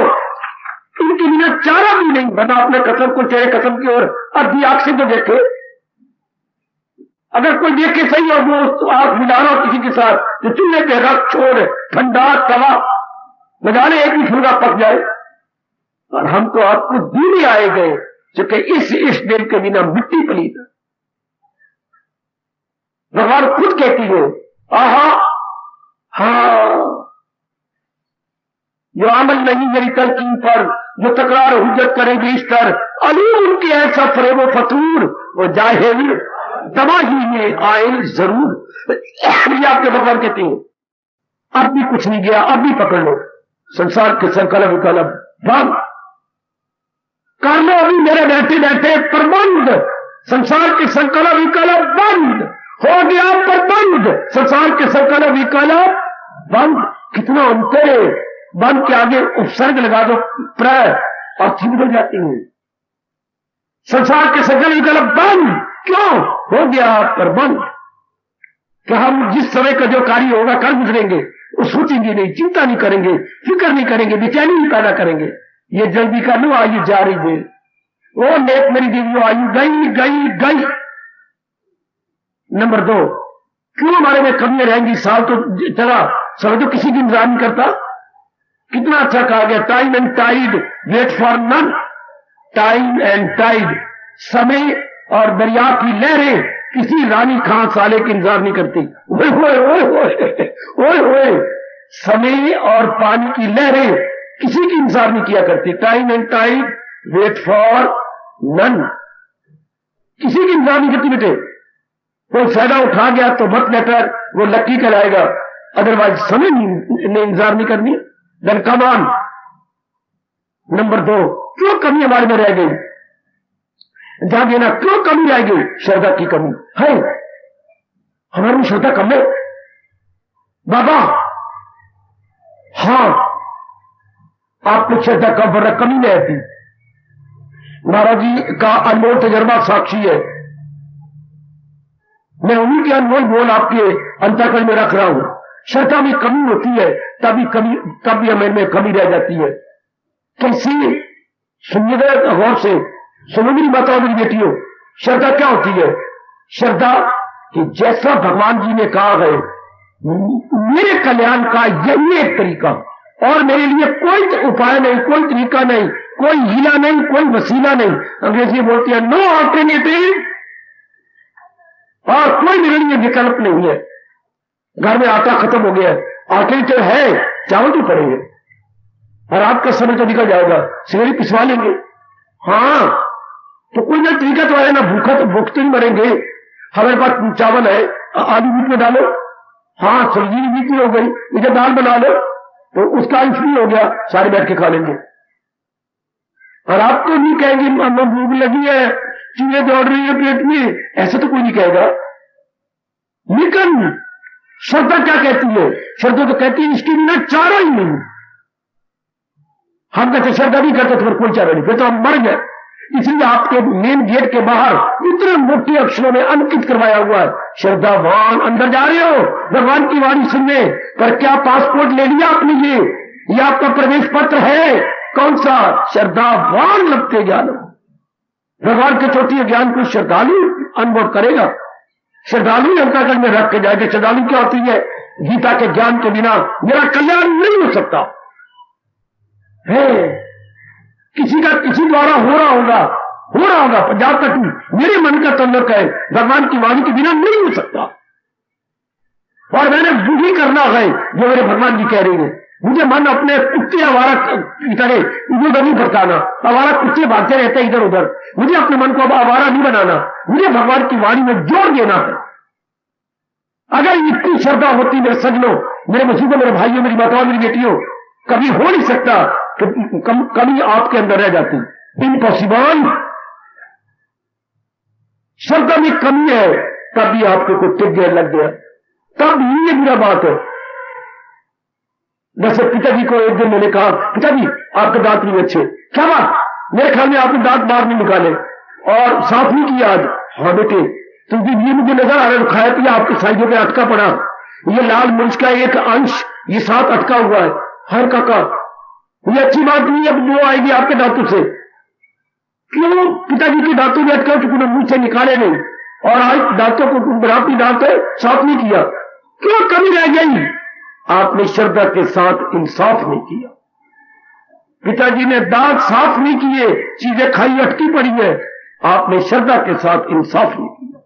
इनके बिना चारा भी नहीं बना। अपने कसम को तेरे कसम की ओर अभी आंख से तो देखे, अगर कोई देखे सही और वो आंख मिला रहा हो किसी के साथ, तो चूल्हे पे रख छोड़, ठंडा तवा न जाने एक भी फुलका पक जाए। और हम तो आपको दीने आए गए, क्योंकि इस दिन के बिना मिट्टी पलीत। भगवान खुद कहती हो, आहा हाँ, जो अमल नहीं मेरी तलकीन पर, जो तकरार हुज्जत करेंगे इस तर, अलीम उनके ऐसा फरेबो फतूर, वो जाहिल तबाही में आयल जरूर। ये आपके भगवान कहते हैं। अब भी कुछ नहीं गया, अब भी पकड़ लो संसार के संकल्प विकल्प बंद कर लो। अभी मेरे बैठे बैठे प्रबंध, संसार के संकल्प विकल्प बंद हो गया, प्रबंध संसार के संकल्प विकल्प बंद। कितना अंतर है, बंद के आगे उपसर्ग लगा दो प्र और ठीक हो जाती है। संसार के संकल्प विकल्प बंद क्यों हो गया, प्रबंध। कि हम जिस समय का जो कार्य होगा कर गुजरेंगे, वो सोचेंगे नहीं, चिंता नहीं करेंगे, फिक्र नहीं करेंगे, बेचैनी नहीं पैदा करेंगे। ये जल्दी कर लो, आयु जा रही है, वो नेक मेरी देवी आयु गई गई गई। नंबर 2, क्यों हमारे में कमियां रहेंगी, साल तो चला, समय तो किसी की इंतजार नहीं करता। कितना अच्छा कहा गया, time and tide wait for none. Time and tide, समय और दरिया की लहरें किसी रानी खां साले की इंतजार नहीं करती। ओए होए ओए होए ओए होए, समय और पानी की लहरें किसी की इंतजार नहीं किया करती। Time and tide wait for none, किसी की इंतजार नहीं करती बेटे। कोई फायदा उठा गया तो मत लेटर, वो लक्की कहलाएगा, अदरवाइज समय ने इंतजार नहीं करनी। Then come on. नंबर 2, क्यों कमी हमारे में रह गई, ध्यान देना, क्यों कमी रह गई, श्रद्धा की कमी है। हमारे में श्रद्धा कम है बाबा। हाँ, आपको श्रद्धा कम पर कमी नहीं आती। महाराज जी का अनमोल तजर्बा साक्षी है। मैं उन्हीं के अनमोल बोल आपके अंतःकरण में रख रहा हूं। श्रद्धा में कमी होती है, तभी हमें कमी रह जाती है। कैसी सुनिएगा गौर से, सुनो मेरी माता मेरी बेटियों, श्रद्धा क्या होती है। श्रद्धा कि जैसा भगवान जी ने कहा है, मेरे कल्याण का यही एक तरीका, और मेरे लिए कोई उपाय नहीं, कोई तरीका नहीं, कोई हीला नहीं, कोई वसीला नहीं। अंग्रेजी बोलती है नो ऑल्टरनेटिव, और कोई मेरे लिए विकल्प नहीं है। घर में आटा खत्म हो गया, ऑल्टरनेटिव है, चावल तो पड़ेंगे, और आपका समय तो निकल जाएगा, सिगरेट पिसवा लेंगे। हाँ, तो कोई ना तरीका तो है ना, भूखा तो भूख तो नहीं मरेंगे। हमारे पास चावल है, आलू बीच में डालो, हाँ सब्जी बीच में हो गई, इधर दाल बना लो, तो उसका आयु फ्री हो गया, सारे बैठ के खा लेंगे। और आप तो नहीं कहेंगे हमें भूख लगी है, चूहे दौड़ रही है पेट में, ऐसा तो कोई नहीं कहेगा। लेकिन श्रद्धा क्या कहती है, श्रद्धा तो कहती है इसके बिना चारा ही नहीं। हम कहते श्रद्धा नहीं करते तो फिर कोई चारा नहीं, फिर तो हम मर गए। इसलिए आपके मेन गेट के बाहर इतने मोटे अक्षरों में अंकित करवाया हुआ है, श्रद्धावान। अंदर जा रहे हो भगवान की वाणी सुनने, पर क्या पासपोर्ट ले लिया आपने? ये आपका प्रवेश पत्र है, कौन सा श्रद्धावान लगते ज्ञान, भगवान के चोटी ज्ञान को श्रद्धालु अनुभव करेगा, श्रद्धालु अंतःकरण में रख के जाएगा। श्रद्धालु क्या होती है? गीता के ज्ञान के बिना मेरा कल्याण नहीं हो सकता है। किसी का किसी द्वारा हो रहा होगा पंजाब का टू मेरे मन का तल्लुक है, भगवान की वाणी के बिना नहीं हो सकता। और मैंने वही करना है जो मेरे भगवान जी कह रही है। मुझे मन अपने कुत्ते आवारा की तरह इधर नहीं भटकाना, आवारा कुत्ते भागते रहते हैं इधर उधर, मुझे अपने मन को आवारा नहीं बनाना, मुझे भगवान की वाणी में जोड़ देना है। अगर इतनी श्रद्धा होती मेरे सज्जनों, मेरे मसीहों, मेरे भाइयों, मेरी माताओं, मेरी बेटियों, कभी हो नहीं सकता कि कमी आपके अंदर रह जाती। इम्पॉसिबल। श्रद्धा में कमी है तब भी आपको कोई टिक गया, लग गया, तब ये बुरा बात है। जैसे पिताजी को एक दिन मैंने कहा, पिताजी आपके दांत नहीं अच्छे। क्या बात? मेरे ख्याल में आपने दांत बाहर नहीं निकाले और साफ नहीं किया आज। हाँ बेटे, तो ये मुझे नजर आ रहा है, खाया पिया आपके साइडों पे अटका पड़ा, ये लाल मिर्च का एक अंश ये साथ अटका हुआ है। हर काका, ये अच्छी बात नहीं है, वो आएगी आपके दांतों से। क्यों? पिताजी के दांतों में अटका चुके, मुंह से निकाले नहीं, और आज दांतों को बराबरी दांत है साफ नहीं किया। क्यों कमी रह गई? आपने श्रद्धा के साथ इंसाफ नहीं किया। पिताजी ने दांत साफ नहीं किए, चीजें खाई अटकी पड़ी है, आपने श्रद्धा के साथ इंसाफ नहीं किया।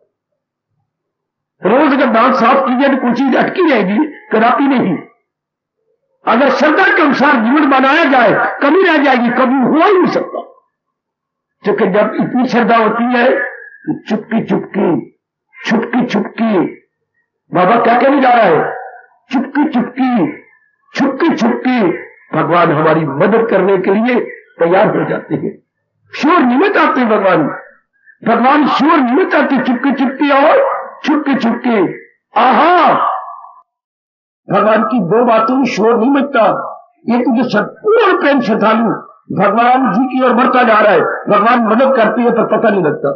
रोज अगर दांत साफ कीजिए तो कोई चीज अटकी रहेगी, कदापि नहीं। अगर श्रद्धा के अनुसार जीवन बनाया जाए, कमी रह जाएगी, कभी हो ही नहीं सकता। क्योंकि जब इतनी श्रद्धा होती है तो चुपकी चुपकी बाबा क्या कहने जा रहा है? चुपकी भगवान हमारी मदद करने के लिए तैयार हो जाते हैं। शोर निमित्त आते भगवान शोर निमित्त आते, चुपकी और चुपके। आहा, भगवान की दो बातों में शोर नहीं मिटता। ये तो जो पूर्ण प्रेम श्रद्धालु भगवान जी की ओर बढ़ता जा रहा है, भगवान मदद करती है पर पता नहीं लगता।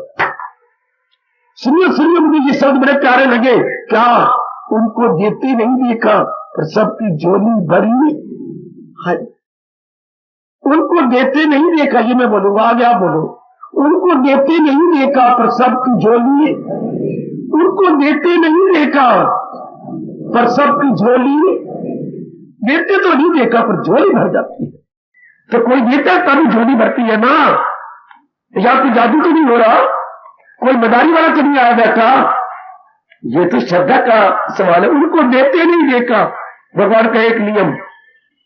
सुनिए मुझे ये शब्द बड़े प्यारे लगे। क्या? उनको देते नहीं देखा पर सबकी झोली भरी है। उनको देते नहीं देखा, ये मैं बोलूंगा, आगे आप बोलो। उनको देते नहीं देखा पर सबकी झोली, उनको देते नहीं देखा पर सबकी झोली, देते तो नहीं देखा पर झोली भर जाती है। तो कोई देता तभी झोली भरती है ना। या कोई जादू तो नहीं हो रहा, कोई मदारी वाला तो नहीं आया बैठा। ये तो श्रद्धा का सवाल है। उनको देते नहीं देखा, भगवान का एक नियम,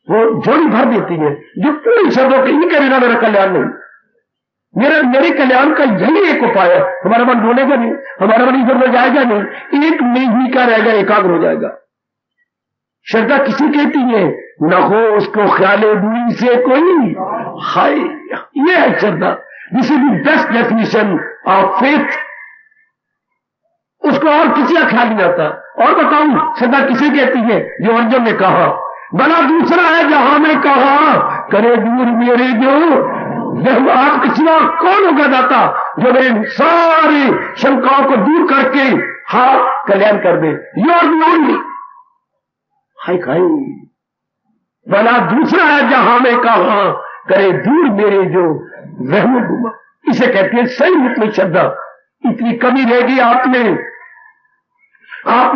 वो झोली भर देती है। जो पूरी शब्दों के नहीं करेगा मेरा कल्याण नहीं, मेरे कल्याण का यही एक उपाय है। हमारा मन डोलेगा नहीं, हमारा मन इधर उधर जाएगा नहीं, एक में ही का रहेगा, एकाग्र हो जाएगा। श्रद्धा किसी कहती है? न हो उसको ख्याले दूरी से कोई हाय, ये है श्रद्धा। This is the best definition of faith. उसको और किसी का ख्याल नहीं आता। और बताऊं श्रद्धा किसे कहती है? जो अर्जुन ने कहा, भला दूसरा है जहां में कहा करे दूर मेरे जो आप के सिवा कौन होगा दाता जो मेरे सारी शंकाओं को दूर करके हाँ कल्याण कर दे। योर ओनली हाय खाई। भला दूसरा है जहां में कहा करे दूर मेरे जो वहम डूबा। इसे कहते हैं सही मुतली श्रद्धा। इतनी कमी रहेगी आप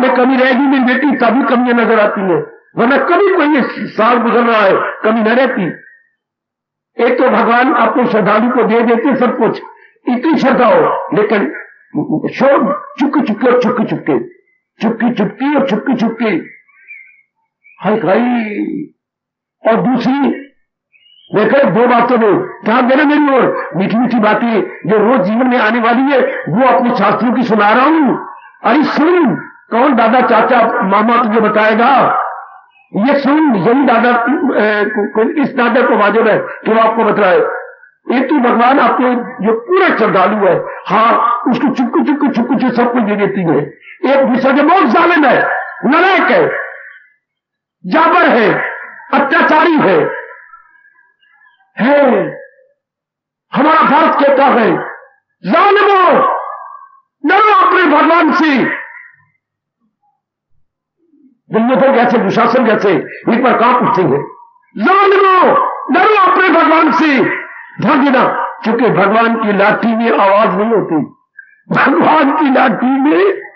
में कमी रहेगी मेरी बेटी, तभी कमियां नजर आती है, वरना कभी कोई साल गुजर रहा है कमी न रहती। एक तो भगवान आपको श्रद्धालु को दे देते सब कुछ, इतनी श्रद्धा हो, लेकिन चुपके हाय खाई। और दूसरी देखो, दो बातों में ध्यान देना मेरी ओर। मीठी मीठी बातें जो रोज जीवन में आने वाली है वो अपने शास्त्रों की सुना रहा हूं। अरे सुन, कौन दादा चाचा मामा तुझे बताएगा? ये सुन, यही दादा इस दादा को वाजिब है कि वो आपको बताए। एक तो भगवान आपको जो पूरा श्रद्धालु है, हाँ, उसको चुपके सब कुछ दे देती है। एक दूसरे के बहुत जालिम है, नलायक है, जाबर है, अत्याचारी है। हमारा भारत कहता है जालिमो डरो अपने भगवान से। दुनिया तो कैसे दुशासन कैसे एक बार कहां पूछेंगे? जालिमो डरो अपने भगवान से। ध्यान देना, क्योंकि भगवान की लाठी में आवाज नहीं होती। भगवान की लाठी में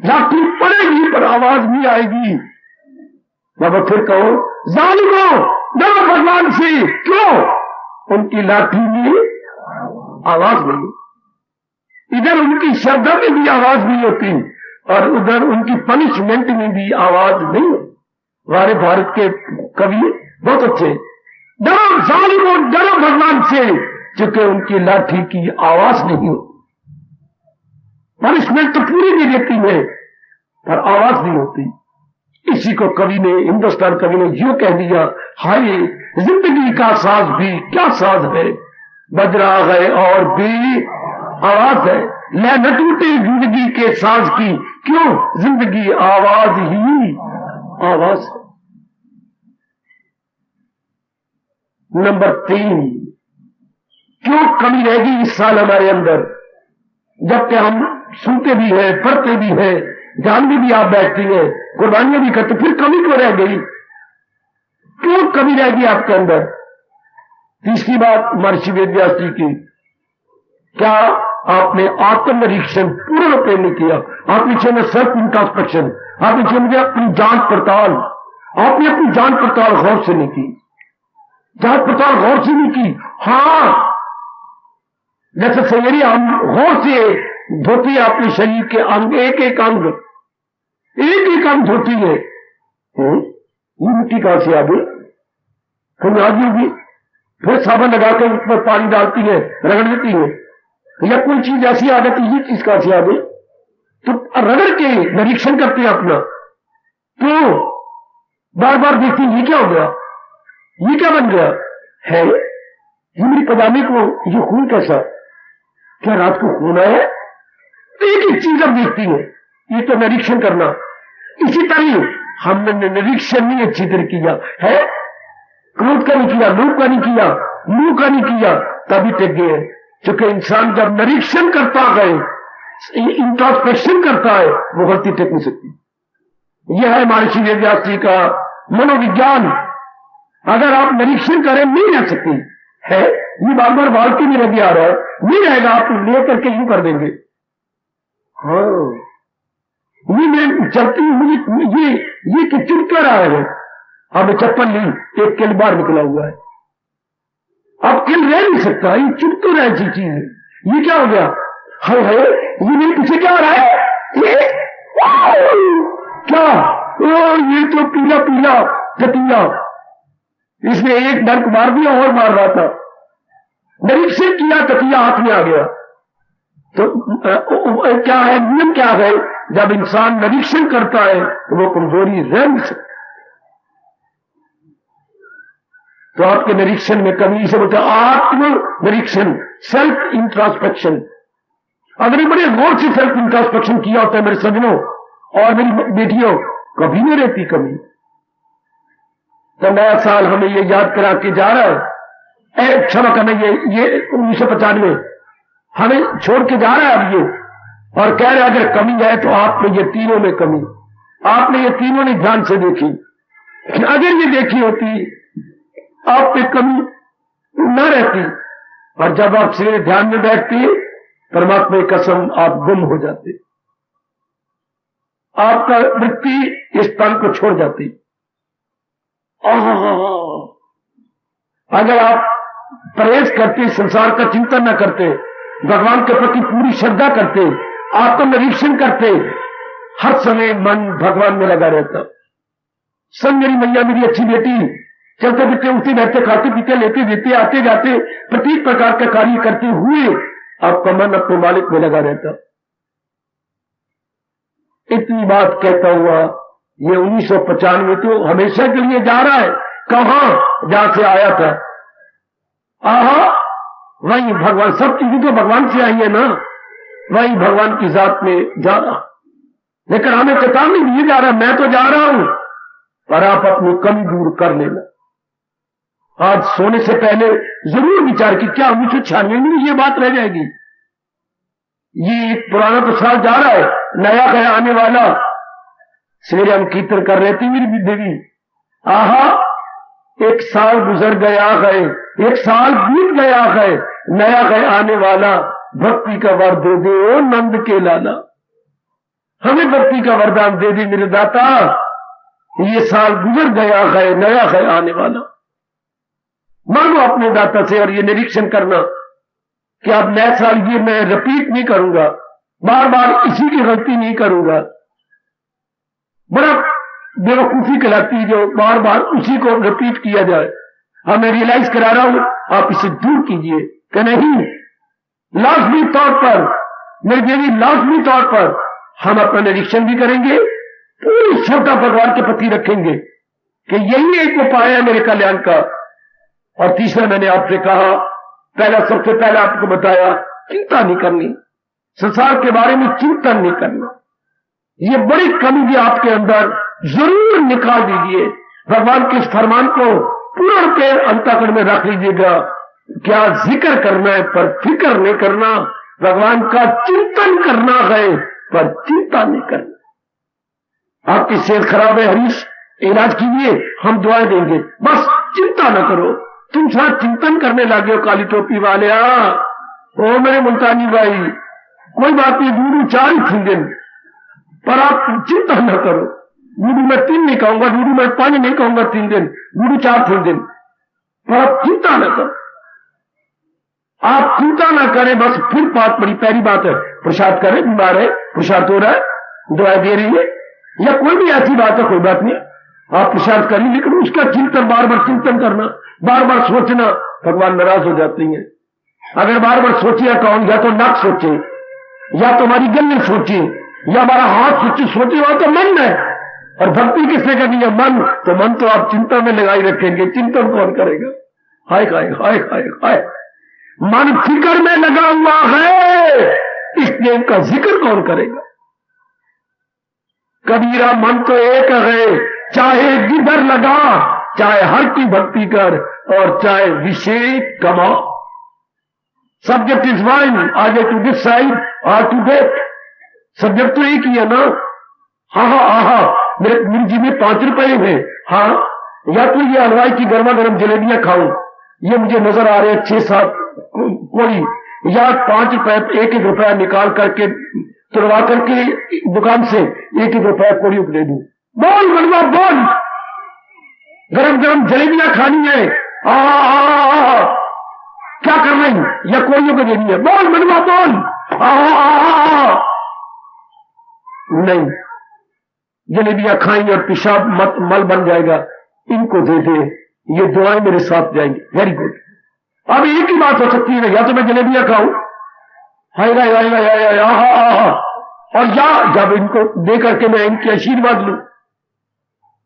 लाठी पड़ेगी पर आवाज नहीं आएगी। बाबा फिर कहो, जालिमो डरो भगवान से। क्यों? उनकी लाठी में आवाज नहीं। इधर उनकी श्रद्धा में भी आवाज नहीं होती और उधर उनकी पनिशमेंट में भी आवाज नहीं होती। हमारे भारत के कवि बहुत अच्छे। डरो जालिमो डरो भगवान से, क्योंकि उनकी लाठी की आवाज नहीं होती। पनिशमेंट तो पूरी भी देती है पर आवाज नहीं होती। इसी को कवि ने, हिंदुस्तान कवि ने यूं कह दिया, हाय जिंदगी का साज भी क्या साज है, बज रहा है और भी आवाज है। ले न टूटे जिंदगी के साज की, क्यों? जिंदगी आवाज ही आवाज है। नंबर 3, क्यों कमी रहेगी इस साल हमारे अंदर? जबकि हम सुनते भी हैं, पढ़ते भी हैं, ध्यान में भी आप बैठती हैं, कुर्बानियां भी करते, फिर कमी क्यों रह गई? क्यों कमी रहेगी आपके अंदर? तीसरी बात महर्षि वेदव्यास जी की, क्या आपने आत्मनिरीक्षण पूर्ण रूप नहीं किया? आपने सेल्फ इंट्रोस्पेक्शन, आपने अपनी जांच पड़ताल, आपने अपनी जांच पड़ताल गौर से नहीं की। जांच पड़ताल गौर से नहीं की। हाँ, जैसे सवेरे हम गौर से धोती है अपने शरीर के अंग, एक एक अंग धोती है। ये मिट्टी कहां से आ गई? फिर आदमी होगी, फिर साबुन लगाकर उस पर पानी डालती है, रगड़ देती है, या कोई चीज ऐसी आ जाती है, ये चीज कहां से आ गई? तो रगड़ के निरीक्षण करते हैं अपना, तो बार बार देखते हैं ये क्या हो गया, ये क्या बन गया है, ये मेरी पजामे को ये खून कैसा, क्या रात को खून आया? तो एक एक चीज अब देखती है, ये तो निरीक्षण करना। इसी तरह हमने निरीक्षण नहीं अच्छी तरह किया है, क्रोध का नहीं किया, लोभ का नहीं किया, मुंह का नहीं किया, तभी टिक गए। क्योंकि इंसान जब निरीक्षण करता है, इंट्रोस्पेक्शन करता है, वो गलती टिक नहीं सकती। यह है महर्षि वेदव्यास जी का मनोविज्ञान। अगर आप निरीक्षण करें, नहीं रह सकती है, ये बार बार बाल के नहीं लगे आ रहा है, नहीं रहेगा, आप ले करके यूं कर देंगे। हाँ, ये मैं चलती हूं, मुझे ये कि चुपका रहा है। अब चप्पल ली, एक किल बाहर निकला हुआ है, अब किल रह नहीं सकता, ये चुप तो रह चीज है। ये क्या हो गया? हाय हाय, ये मेरे पीछे क्या हो रहा है? ये क्या? ये तो पीला पीला कटिया, इसने एक डंक मार दिया और मार रहा था, निरीक्षण किया, कटिया हाथ में आ गया। तो क्या है नियम? क्या है? जब इंसान निरीक्षण करता है तो वो कमजोरी रह नहीं सकती। तो आपके निरीक्षण में कमी से बोलते आत्म निरीक्षण, सेल्फ इंट्रोस्पेक्शन। अगर बड़े गौर से सेल्फ इंट्रोस्पेक्शन किया होता है मेरे सज्जनों और मेरी बेटियों, कभी नहीं रहती कमी। तो नया साल हमें ये याद करा के जा रहा है, क्षमा करना, ये 1995 हमें छोड़ के जा रहा है अब ये, और कह रहे अगर कमी है तो आप में ये तीनों में कमी, आपने ये तीनों ने ध्यान से देखी। अगर ये देखी होती आप पे कमी न रहती, और जब आप सवेरे ध्यान में बैठती, परमात्मा की कसम आप गुम हो जाते, आपका वृत्ति इस तन को छोड़ जाती। अगर आप परहेज करते, संसार का चिंतन न करते, भगवान के प्रति पूरी श्रद्धा करते, आत्मनिरीक्षण करते, हर समय मन भगवान में लगा रहता। सब मेरी मैया मेरी अच्छी बेटी, चलते फिरते उठते बैठते खाते पीते लेते देते आते जाते प्रत्येक प्रकार का कार्य करते हुए आपका मन अपने मालिक में लगा रहता। इतनी बात कहता हुआ ये 1995 तो हमेशा के लिए जा रहा है। कहां? जहां से आया था, वही भगवान, सब चीजें तो भगवान से आई है ना, वही भगवान की जात में जा रहा। लेकिन हमें चेतावनी दिए जा रहा है, मैं तो जा रहा हूं पर आप अपनी कमी दूर कर लेना। आज सोने से पहले जरूर विचार कि क्या 1996 में ये बात रह जाएगी। ये एक पुराना तो साल जा रहा है, नया है आने वाला। सवेरे हम कीर्तन कर रहे थे मेरी देवी, एक साल गुजर गया है, एक साल बीत गया है, नया है आने वाला, भक्ति का वर दे दे ओ नंद के लाला। हमें भक्ति का वरदान दे दे मेरे दाता, ये साल गुजर गया है, नया है आने वाला। मांगो अपने दाता से और ये निरीक्षण करना कि अब नया साल ये मैं रिपीट नहीं करूंगा, बार बार इसी की गलती नहीं करूंगा। बड़ा बेवकूफी कहलाती जो बार बार उसी को रिपीट किया जाए। हाँ मैं रियलाइज करा रहा हूं, आप इसे दूर कीजिए कि नहीं, लाजमी तौर पर, मेरे देवी लाजमी तौर पर हम अपना निरीक्षण भी करेंगे, पूरी श्रद्धा भगवान के प्रति रखेंगे कि यही एक उपाय है मेरे कल्याण का। और तीसरा मैंने आपसे कहा, पहला सबसे पहला आपको बताया, चिंता नहीं करनी, संसार के बारे में चिंतन नहीं करना। ये बड़ी कमी भी आपके अंदर जरूर निकाल दीजिए। भगवान के इस फरमान को पूर्ण के अंतःकरण में रख लीजिएगा। क्या जिक्र करना है पर फिक्र नहीं करना, भगवान का चिंतन करना है पर चिंता नहीं करना। आपकी सेहत खराब है हरीश, इलाज कीजिए, हम दुआएं देंगे, बस चिंता न करो। तुम सारा चिंतन करने लगे हो काली टोपी वाले। ओ मेरे मुल्तानी भाई, कोई बात नहीं, डूडू 4 ही थी दिन, पर आप चिंता न करो। डूडू मैं 3 नहीं कहूंगा, डूडू मैं 5 नहीं कहूंगा 3 दिन, डूडू 4 थी दिन, पर आप चिंता न करो। आप चिंता ना करें, बस फिर बात बड़ी प्यारी बात है, प्रसाद करें, बीमार है प्रसाद हो रहा है, दवाई दे रही है, या कोई भी ऐसी बात है, कोई बात नहीं, आप प्रसाद करिए, लेकिन उसका चिंतन, बार बार चिंतन करना, बार बार सोचना, भगवान नाराज हो जाते हैं। अगर बार बार सोचिए कौन, या तो नाक सोचे, या तो हमारी गले सोचे, या हमारा हाथ सोचे हो तो मन है। और भक्ति किसने करनी है? मन। तो मन तो आप चिंता में लगाई रखेंगे, चिंतन कौन करेगा? हाय हाय हाय हाय हाय, मन फिक्र में लगा हुआ है, इसलिए इनका जिक्र कौन करेगा? कबीरा मन तो एक है, चाहे जिधर लगा, चाहे हर की भक्ति कर और चाहे विषय कमा। सब्जेक्ट इज वन, आगे टू दिस साइड और टू दैट। सब्जेक्ट तो एक ही है ना। हाँ, मेरी जी में 5 रुपए है, हाँ, या तो ये हलवाई की गर्मा गर्म जलेबियां खाऊं, ये मुझे नजर आ रहे 6-7 कोई, या 5 रुपए 1-1 रुपया निकाल करके तुड़वा करके दुकान से 1-1 रुपया कोड़ी दे दूं। बोल बनवा बोल, गरम गरम जलेबियां खानी है, क्या कर रही, या कोड़ियों को देनी है, बोल बनवा बोल। नहीं, जलेबियां खाएंगे और पेशाब मल बन जाएगा, इनको दे दे, ये दुआएं मेरे साथ जाएंगी। Very good. अब एक ही बात हो सकती है, या तो मैं जलेबियां खाऊं, हाय और या जब इनको दे करके मैं इनके आशीर्वाद लूं।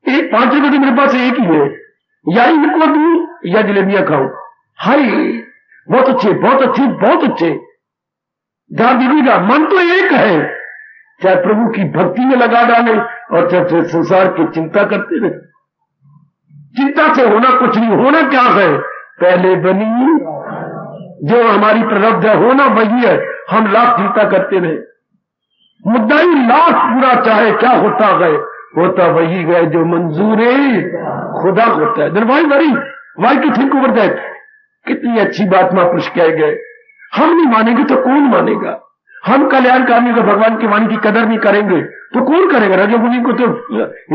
एक 5 रुपए तो मेरे पास एक ही है, या इनको दूं या जलेबियां खाऊं। हाय, बहुत अच्छे बहुत अच्छे बहुत अच्छे। ध्यान दीजिएगा, मन तो एक है, चाहे प्रभु की भक्ति में लगा डाले और चाहे संसार की चिंता करते रहे। चिंता से होना कुछ नहीं, होना क्या है? पहले बनी जो हमारी प्रारब्ध है, होना वही है। हम लाख चिंता करते रहे, मुद्दा ही लाख पूरा चाहे, क्या होता है? होता वही है जो मंजूर खुदा होता है। Then why to think over that. कितनी अच्छी बात महापुरुष कह गए। हम नहीं मानेंगे तो कौन मानेगा? हम कल्याणकामी को भगवान की वाणी की कदर नहीं करेंगे तो कौन करेगा? रजोगुणी को तो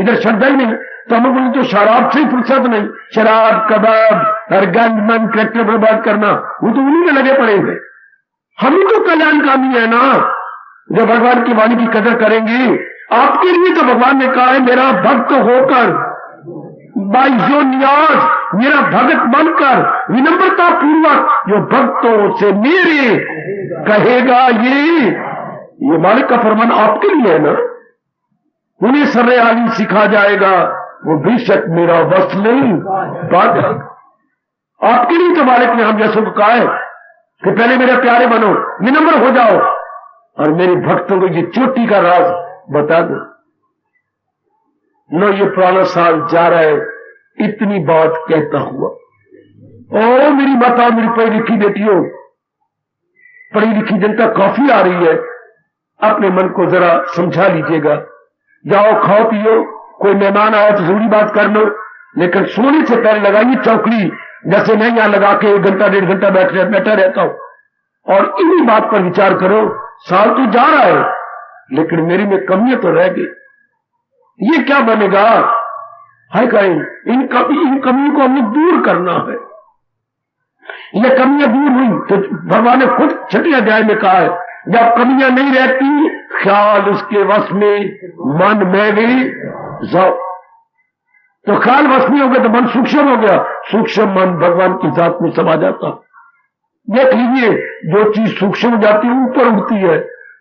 इधर श्रद्धा ही नहीं, तमोगुणी तो शराब से ही फुर्सत नहीं, शराब कबाब और गंद मन करेक्टर बर्बाद करना, वो तो उन्हीं में लगे पड़े हैं। हम तो कल्याणकामी है ना, जो भगवान की वाणी की कदर करेंगे। आपके लिए तो भगवान ने कहा है, मेरा भक्त होकर बाई जो नियाज, मेरा भगत बनकर विनम्रता पूर्वक जो भक्तों से मेरे कहेगा, ये मालिक का फरमान आपके लिए है ना। उन्हें सर्रेआली सिखा जाएगा, वो बेशक मेरा वश नहीं पा जाएगा। आपके लिए तो मालिक ने हम जैसों को कहा है कि पहले मेरे प्यारे बनो, विनम्र हो जाओ और मेरे भक्तों को ये चोटी का राज बता दो। नो, ये पुराना साल जा रहा है इतनी बात कहता हुआ। ओ मेरी माता, मेरी पढ़ी लिखी बेटियों, पढ़ी लिखी जनता काफी आ रही है, अपने मन को जरा समझा लीजिएगा। जाओ खाओ पियो, कोई मेहमान आया तो जरूरी बात कर लो, लेकिन सोने से पहले लगाइए चौकड़ी, जैसे मैं यहां लगा के 1 घंटा 1.5 घंटा बैठा रहता हूं, और इन्हीं बात पर विचार करो। साल तो जा रहा है, लेकिन मेरी में कमियां तो रह गई, ये क्या बनेगा? है कहीं इन कमियों को हमें दूर करना है। ये कमियां दूर हुई तो भगवान ने खुद 6वें अध्याय में कहा है, जब कमियां नहीं रहती ख्याल उसके वश में, मन में भी जाओ। तो ख्याल वश में हो गया तो मन सूक्ष्म हो गया, सूक्ष्म मन भगवान की जात में समा जाता। देख लीजिए, जो चीज सूक्ष्म हो जाती है ऊपर उठती है,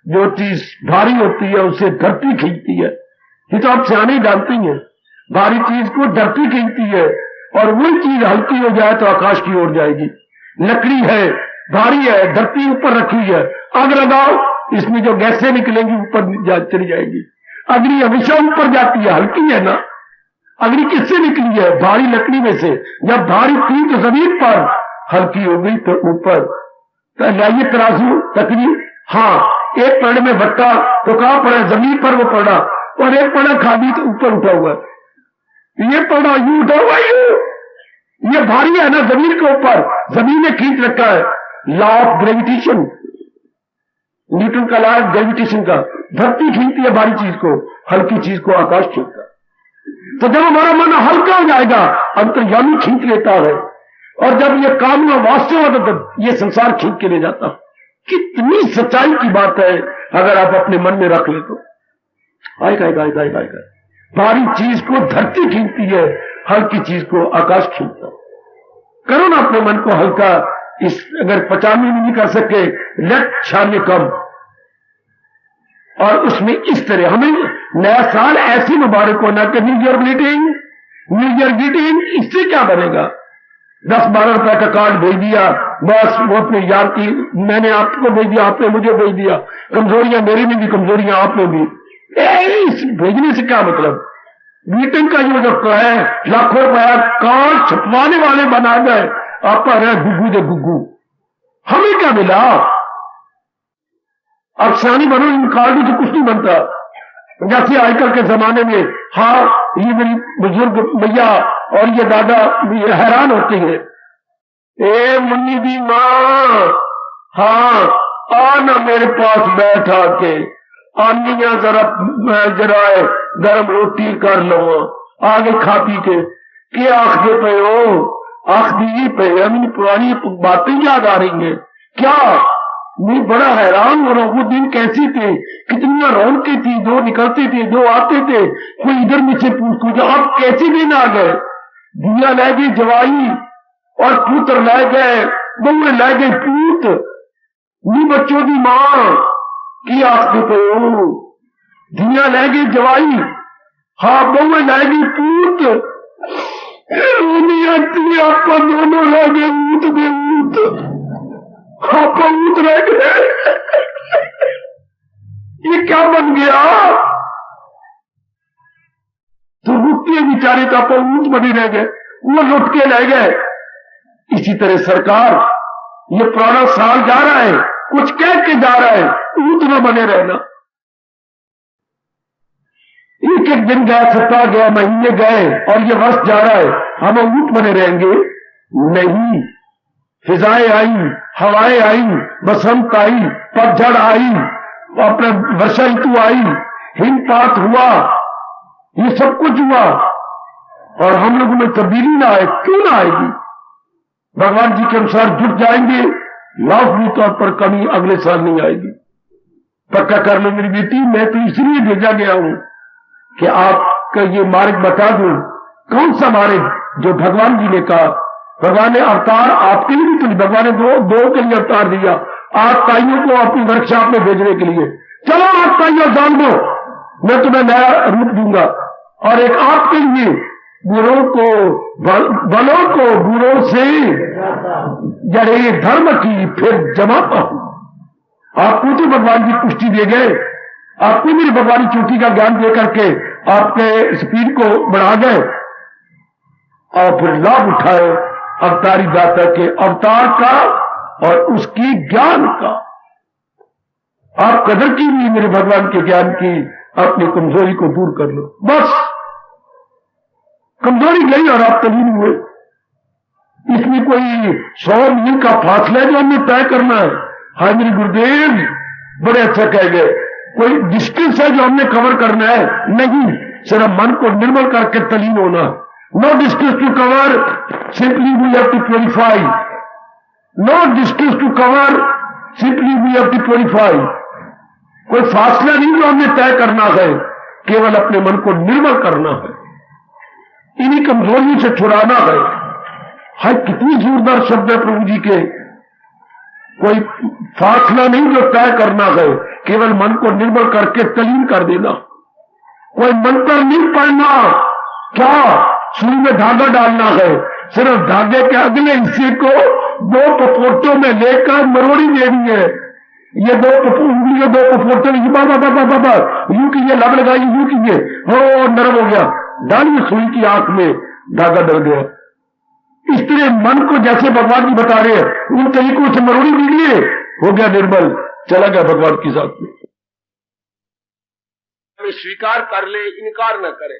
जो चीज भारी होती है उसे धरती खींचती है। ये तो आप सियाने जानते हैं, भारी चीज को धरती खींचती है, और वही चीज हल्की हो जाए तो आकाश की ओर जाएगी। लकड़ी है, भारी है, धरती ऊपर रखी है, आग लगाओ, इसमें जो गैसें निकलेंगी ऊपर चली जाएगी। अग्नि हमेशा ऊपर जाती है, हल्की है ना। अग्नि किससे निकली है? भारी लकड़ी में से। जब भारी थी तो जमीन पर, हल्की हो गई तो ऊपर। तो लाइए तराजू तकनी, हाँ, एक पेड़ में भट्टा तो कहां पड़ा? जमीन पर वो पड़ा, और एक पड़ा खादी तो ऊपर उठा हुआ, ये पड़ा यू उठा हुआ, ये भारी है ना जमीन के ऊपर, जमीन ने खींच रखा है। लॉ ऑफ ग्रेविटेशन, न्यूटन का लॉ ऑफ ग्रेविटेशन का, धरती खींचती है भारी चीज को, हल्की चीज को आकाश खींचता। तो जब हमारा मन हल्का हो जाएगा, अंतर्यामी खींच लेता है, और जब ये काम वास्तव होता तब ये संसार खींच के ले जाता। कितनी सच्चाई की बात है अगर आप अपने मन में रख ले तो। आएगा भारी चीज को धरती खींचती है, हल्की चीज को आकाश खींचता। करो ना अपने मन को हल्का। इस अगर 95 नहीं कर सके, लेट छाने कम, और उसमें इस तरह हमें नया साल ऐसी मुबारक होना कि न्यू ईयर ग्रीटिंग, इससे क्या बनेगा? 10-12 रुपए का कार्ड भेज दिया, बस वो अपने यार की, मैंने आपको भेज दिया, आपने मुझे भेज दिया। कमजोरियां मेरी में भी, कमजोरियां आप में भी। इस भेजने से क्या मतलब? ग्रीटिंग का जो है, लाखों रुपया कार्ड छपवाने वाले बना गए, आप कह रहे गुग्गू दे गुग्गू। हमें क्या मिला? अब सियानी बनो, इन कार्ड से कुछ नहीं बनता। जैसे आजकल के जमाने में, हाँ, ये मेरी बुजुर्ग मैया और ये दादा ये हैरान होते हैं, ए मुन्नी दी मां, हाँ, आना मेरे पास बैठा के, आनिया जरा गरम रोटी कर लो, आगे खा पी के। क्या आखते पे हो? आखदी पे हमें पुरानी बातें याद आ रही हैं क्या? मैं बड़ा हैरान हो रहा हूं, वो दिन कैसी थे, कितनी रौनकें थी, दो निकलते थे, दो आते थे, कोई इधर में से पूछ, अब कैसे दिन आ गए? दिया लै गई जवाई, और पुत्र लै गए, बहुए लै गए पूत, नी बच्चों की मां की आखते पे हो? दिया लै गई जवाई, हाँ, बहुए लै गई पूत, आप दोनों लै गए ऊत दे ऊत, आप ऊत रह गए। ये क्या बन गया? तो रुकते बेचारे तो आप ऊत बने रह गए, वो लुट के रह गए। इसी तरह सरकार, ये पुराना साल जा रहा है, कुछ कह के जा रहा है, ऊत न बने रहना। एक एक दिन गया, सप्ताह गया, महीने गए, और ये वर्ष जा रहा है, हम ऊट बने रहेंगे? नहीं। फिजाएं आई, हवाएं आई, बसंत आई, पतझड़ आई, अपने वर्षा ऋतु आई, हिमपात हुआ, ये सब कुछ हुआ, और हम लोगों में तब्दीली ना आए। क्यों ना आएगी? भगवान जी के अनुसार जुट जाएंगे, लाजमी तौर पर कमी अगले साल नहीं आएगी। पक्का कर लो मेरी बेटी, मैं तो इसलिए भेजा गया हूं कि आपका ये मार्ग बता दूं। कौन सा मार्ग? जो भगवान जी ने कहा। भगवान ने अवतार आपके लिए भी, तो भगवान ने दो के लिए अवतार दिया। 8 ताइयों को अपनी वर्कशॉप में भेजने के लिए, चलो 8 ताइयों जान दो, मैं तुम्हें नया रूप दूंगा। और एक आपके लिए, बुरों को बलों को बुरों से जड़े धर्म की फिर जमाता हूं। आपको तो भगवान जी पुष्टि दे गए, आपको मेरी भगवानी चोटी का ज्ञान दे करके आपके स्पीड को बढ़ा गए, और फिर लाभ उठाए अवतारी दाता के अवतार का और उसकी ज्ञान का। आप कदर कीजिए मेरे भगवान के ज्ञान की, अपनी कमजोरी को दूर कर लो। बस कमजोरी गई और आप तलीन हुए। इसमें कोई 100 मील का फासला है जो हमें तय करना है। हाँ मेरे गुरुदेव बड़े अच्छा कह गए, कोई डिस्टेंस है जो हमने कवर करना है, नहीं, सिर्फ मन को निर्मल करके तलीन होना। No distance to cover, simply we have to purify. No distance to cover, simply we have to purify. कोई फासला नहीं जो हमने तय करना है, केवल अपने मन को निर्मल करना है, इन्हीं कमजोरियों से छुड़ाना है। हाय कितनी जोरदार शब्द है प्रभु जी के। कोई फासला नहीं जो तय करना है, केवल मन को निर्मल करके तलीन कर देना। कोई मंत्र नहीं पढ़ना, क्या सुई में धागा डालना है, सिर्फ धागे के अगले हिस्से को 2 पपोटों में लेकर मरोड़ी देनी है। ये 2 उंगलियों 2 पपोटों में बाबा बाबा बाबा यूं कीजिए, लब लगाइए, यूं कीजिए, हो नरम हो गया, डालिए सुई की आंख में, धागा डल गया। इस तरह मन को जैसे भगवान जी बता रहे हैं उन तरीकों से मरोड़ी दीजिए, हो गया निर्मल, चला गया भगवान की साथ में। स्वीकार कर ले, इनकार न करे।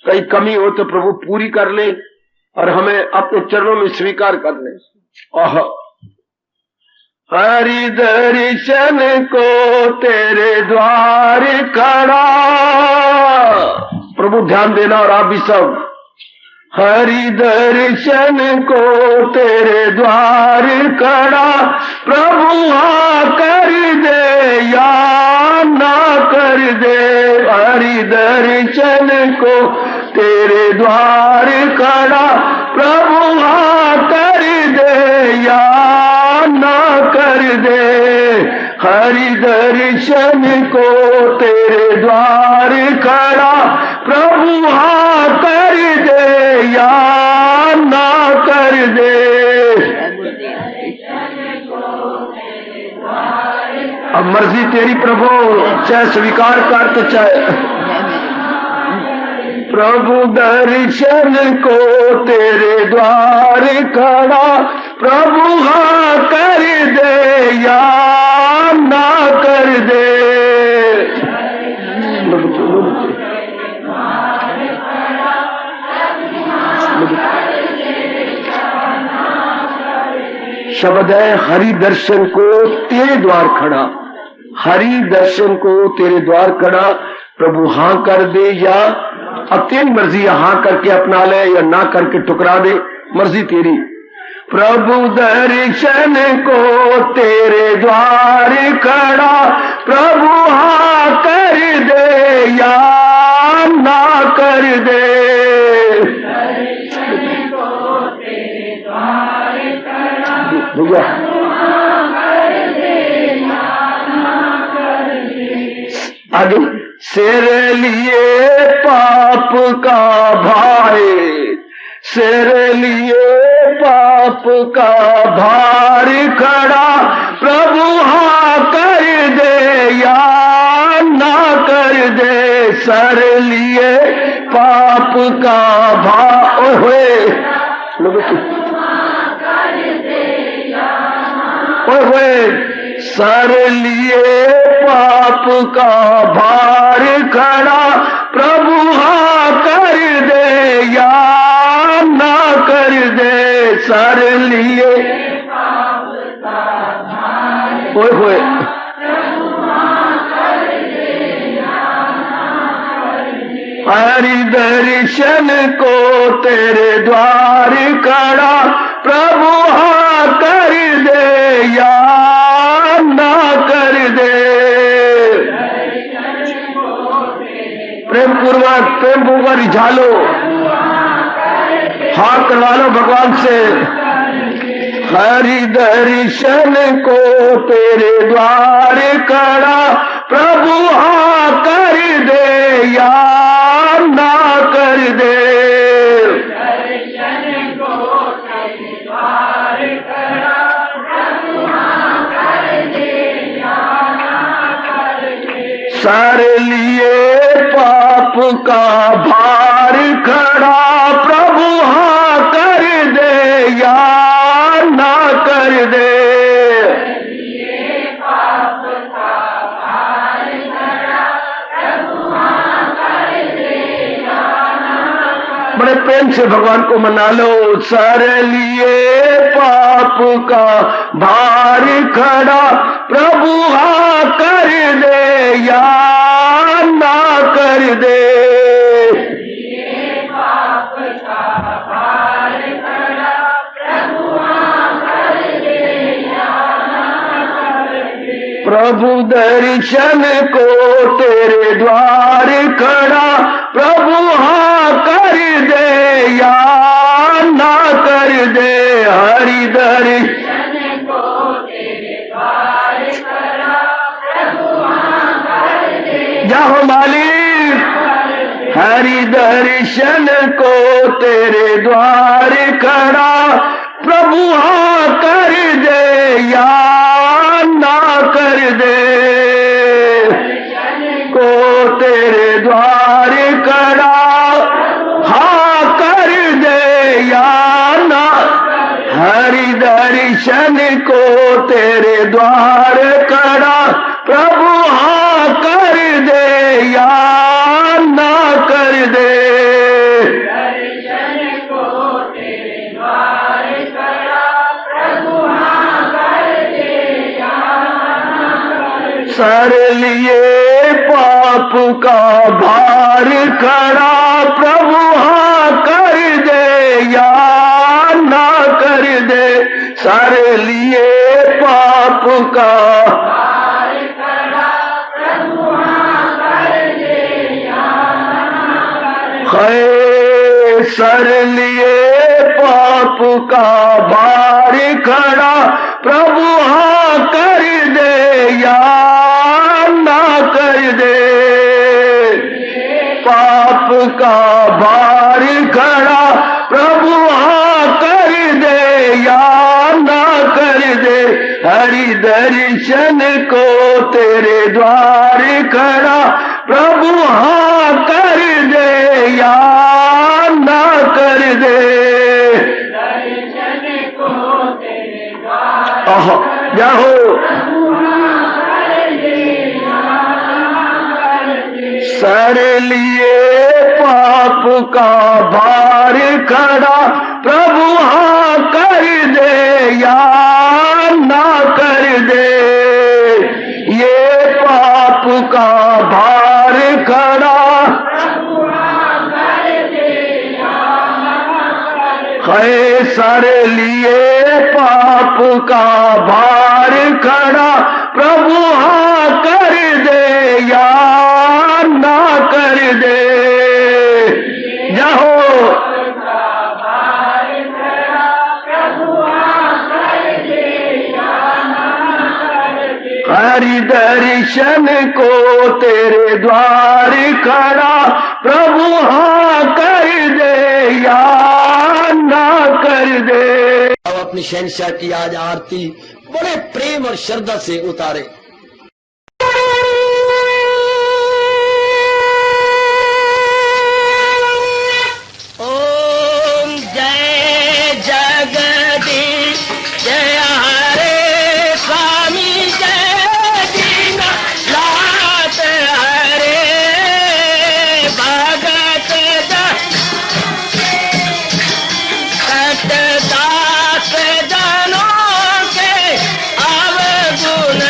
कहीं कमी हो तो प्रभु पूरी कर ले और हमें अपने चरणों में स्वीकार कर ले। हरि दर्शन को तेरे द्वार खड़ा, प्रभु ध्यान देना और आप भी सब। हरि दर्शन को तेरे द्वार खड़ा, प्रभु हाँ कर दे या ना कर दे। हरि दर्शन को तेरे द्वार खड़ा, प्रभु हाँ कर दे या ना कर दे। हरि दर्शन को तेरे द्वार खड़ा, प्रभु हाँ कर दे या ना कर दे। अब मर्जी तेरी प्रभु, चाहे स्वीकार कर तो चाहे। प्रभु दर्शन को तेरे द्वार खड़ा, प्रभु हाँ कर दे या ना कर दे। शब्द है हरि दर्शन को तेरे द्वार खड़ा। हरि दर्शन को तेरे द्वार खड़ा, प्रभु हाँ कर दे या अब तेरी मर्जी, हाँ करके अपना ले या ना करके टुकरा दे, मर्जी तेरी। प्रभु दर्शन को तेरे द्वार खड़ा, प्रभु हाँ कर दे या ना कर दे। भैया आगे, सिर लिए पाप का भाई, सिर लिए पाप का भार खड़ा, प्रभु हाँ कर दे या ना कर दे। सर लिए पाप का भार होए सर लिए पाप का भार खड़ा, प्रभु हाँ कर दे या ना कर दे। सर लिए होए हरि दर्शन को तेरे द्वार खड़ा, प्रभु हाँ कर दे या ना कर दे। प्रेम पूर्वक, प्रेम पूर्वक रिझालो, हाँ करवा लो भगवान से। हरि दर्शन को तेरे द्वार खड़ा, प्रभु हाँ कर दे या ना कर दे। सर लिए पाप का भार खड़ा, प्रभु हाँ कर दे या ना कर दे। बड़े प्रेम से भगवान को मना लो। सर लिए पाप का भार खड़ा, प्रभु हाँ कर दे या ना कर दे। प्रभु दर्शन को तेरे द्वार खड़ा, प्रभु हाँ कर दे या ना कर दे। हरि दर्शन को तेरे द्वार खड़ा, प्रभु हाँ कर दे। जाओ मालिक। हरि दर्शन को तेरे द्वार खड़ा, प्रभु हाँ कर दे या ना कर दे। को तेरे द्वार खड़ा, हाँ कर दे या ना। हरि दर्शन को तेरे द्वार खड़ा, प्रभु हाँ कर दे या ना कर दे। सर लिए पाप का भार खड़ा, प्रभु हाँ कर दे या ना कर दे। सर लिए पाप का भार खड़ा, प्रभु हाँ कर दे या ना कर दे। सर लिए पाप का भार खड़ा, प्रभु हाँ कर दे या कर दे। पाप का भार खड़ा, प्रभु हाँ कर दे या ना कर दे। हरि दर्शन को तेरे द्वार खड़ा, प्रभु हाँ कर दे या ना कर दे। दर्शन को तेरे द्वार जाओ। सर लिए पाप का भार खड़ा, प्रभु हाँ कर दे या ना कर दे। ये पाप का भार खड़ा, प्रभु हाँ कर दे या ना कर दे। सर लिए पाप का भार खड़ा, प्रभु हाँ कर दे या ना कर दे। जाओ। हरि दर्शन को तेरे द्वार खड़ा, प्रभु हाँ कर दे या ना कर दे। अब अपनी शहंशाह की आज आरती बड़े प्रेम और श्रद्धा से उतारे। दास जनों के अवगुण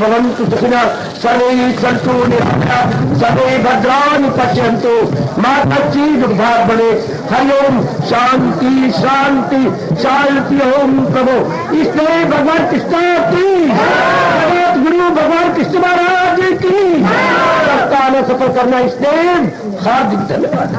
भवन्तु सुखिनः सर्वे सन्तु निरामयाः सर्वे भद्राणि पश्यन्तु मां कश्चित् दुर्भाग् बने। हरिओम शांति शांति शांति। ओम प्रभु इसलिए भगवान कृष्ण की जगत गुरु भगवान कृष्ण महाराज की सफल करना इसलिए हार्दिक धन्यवाद।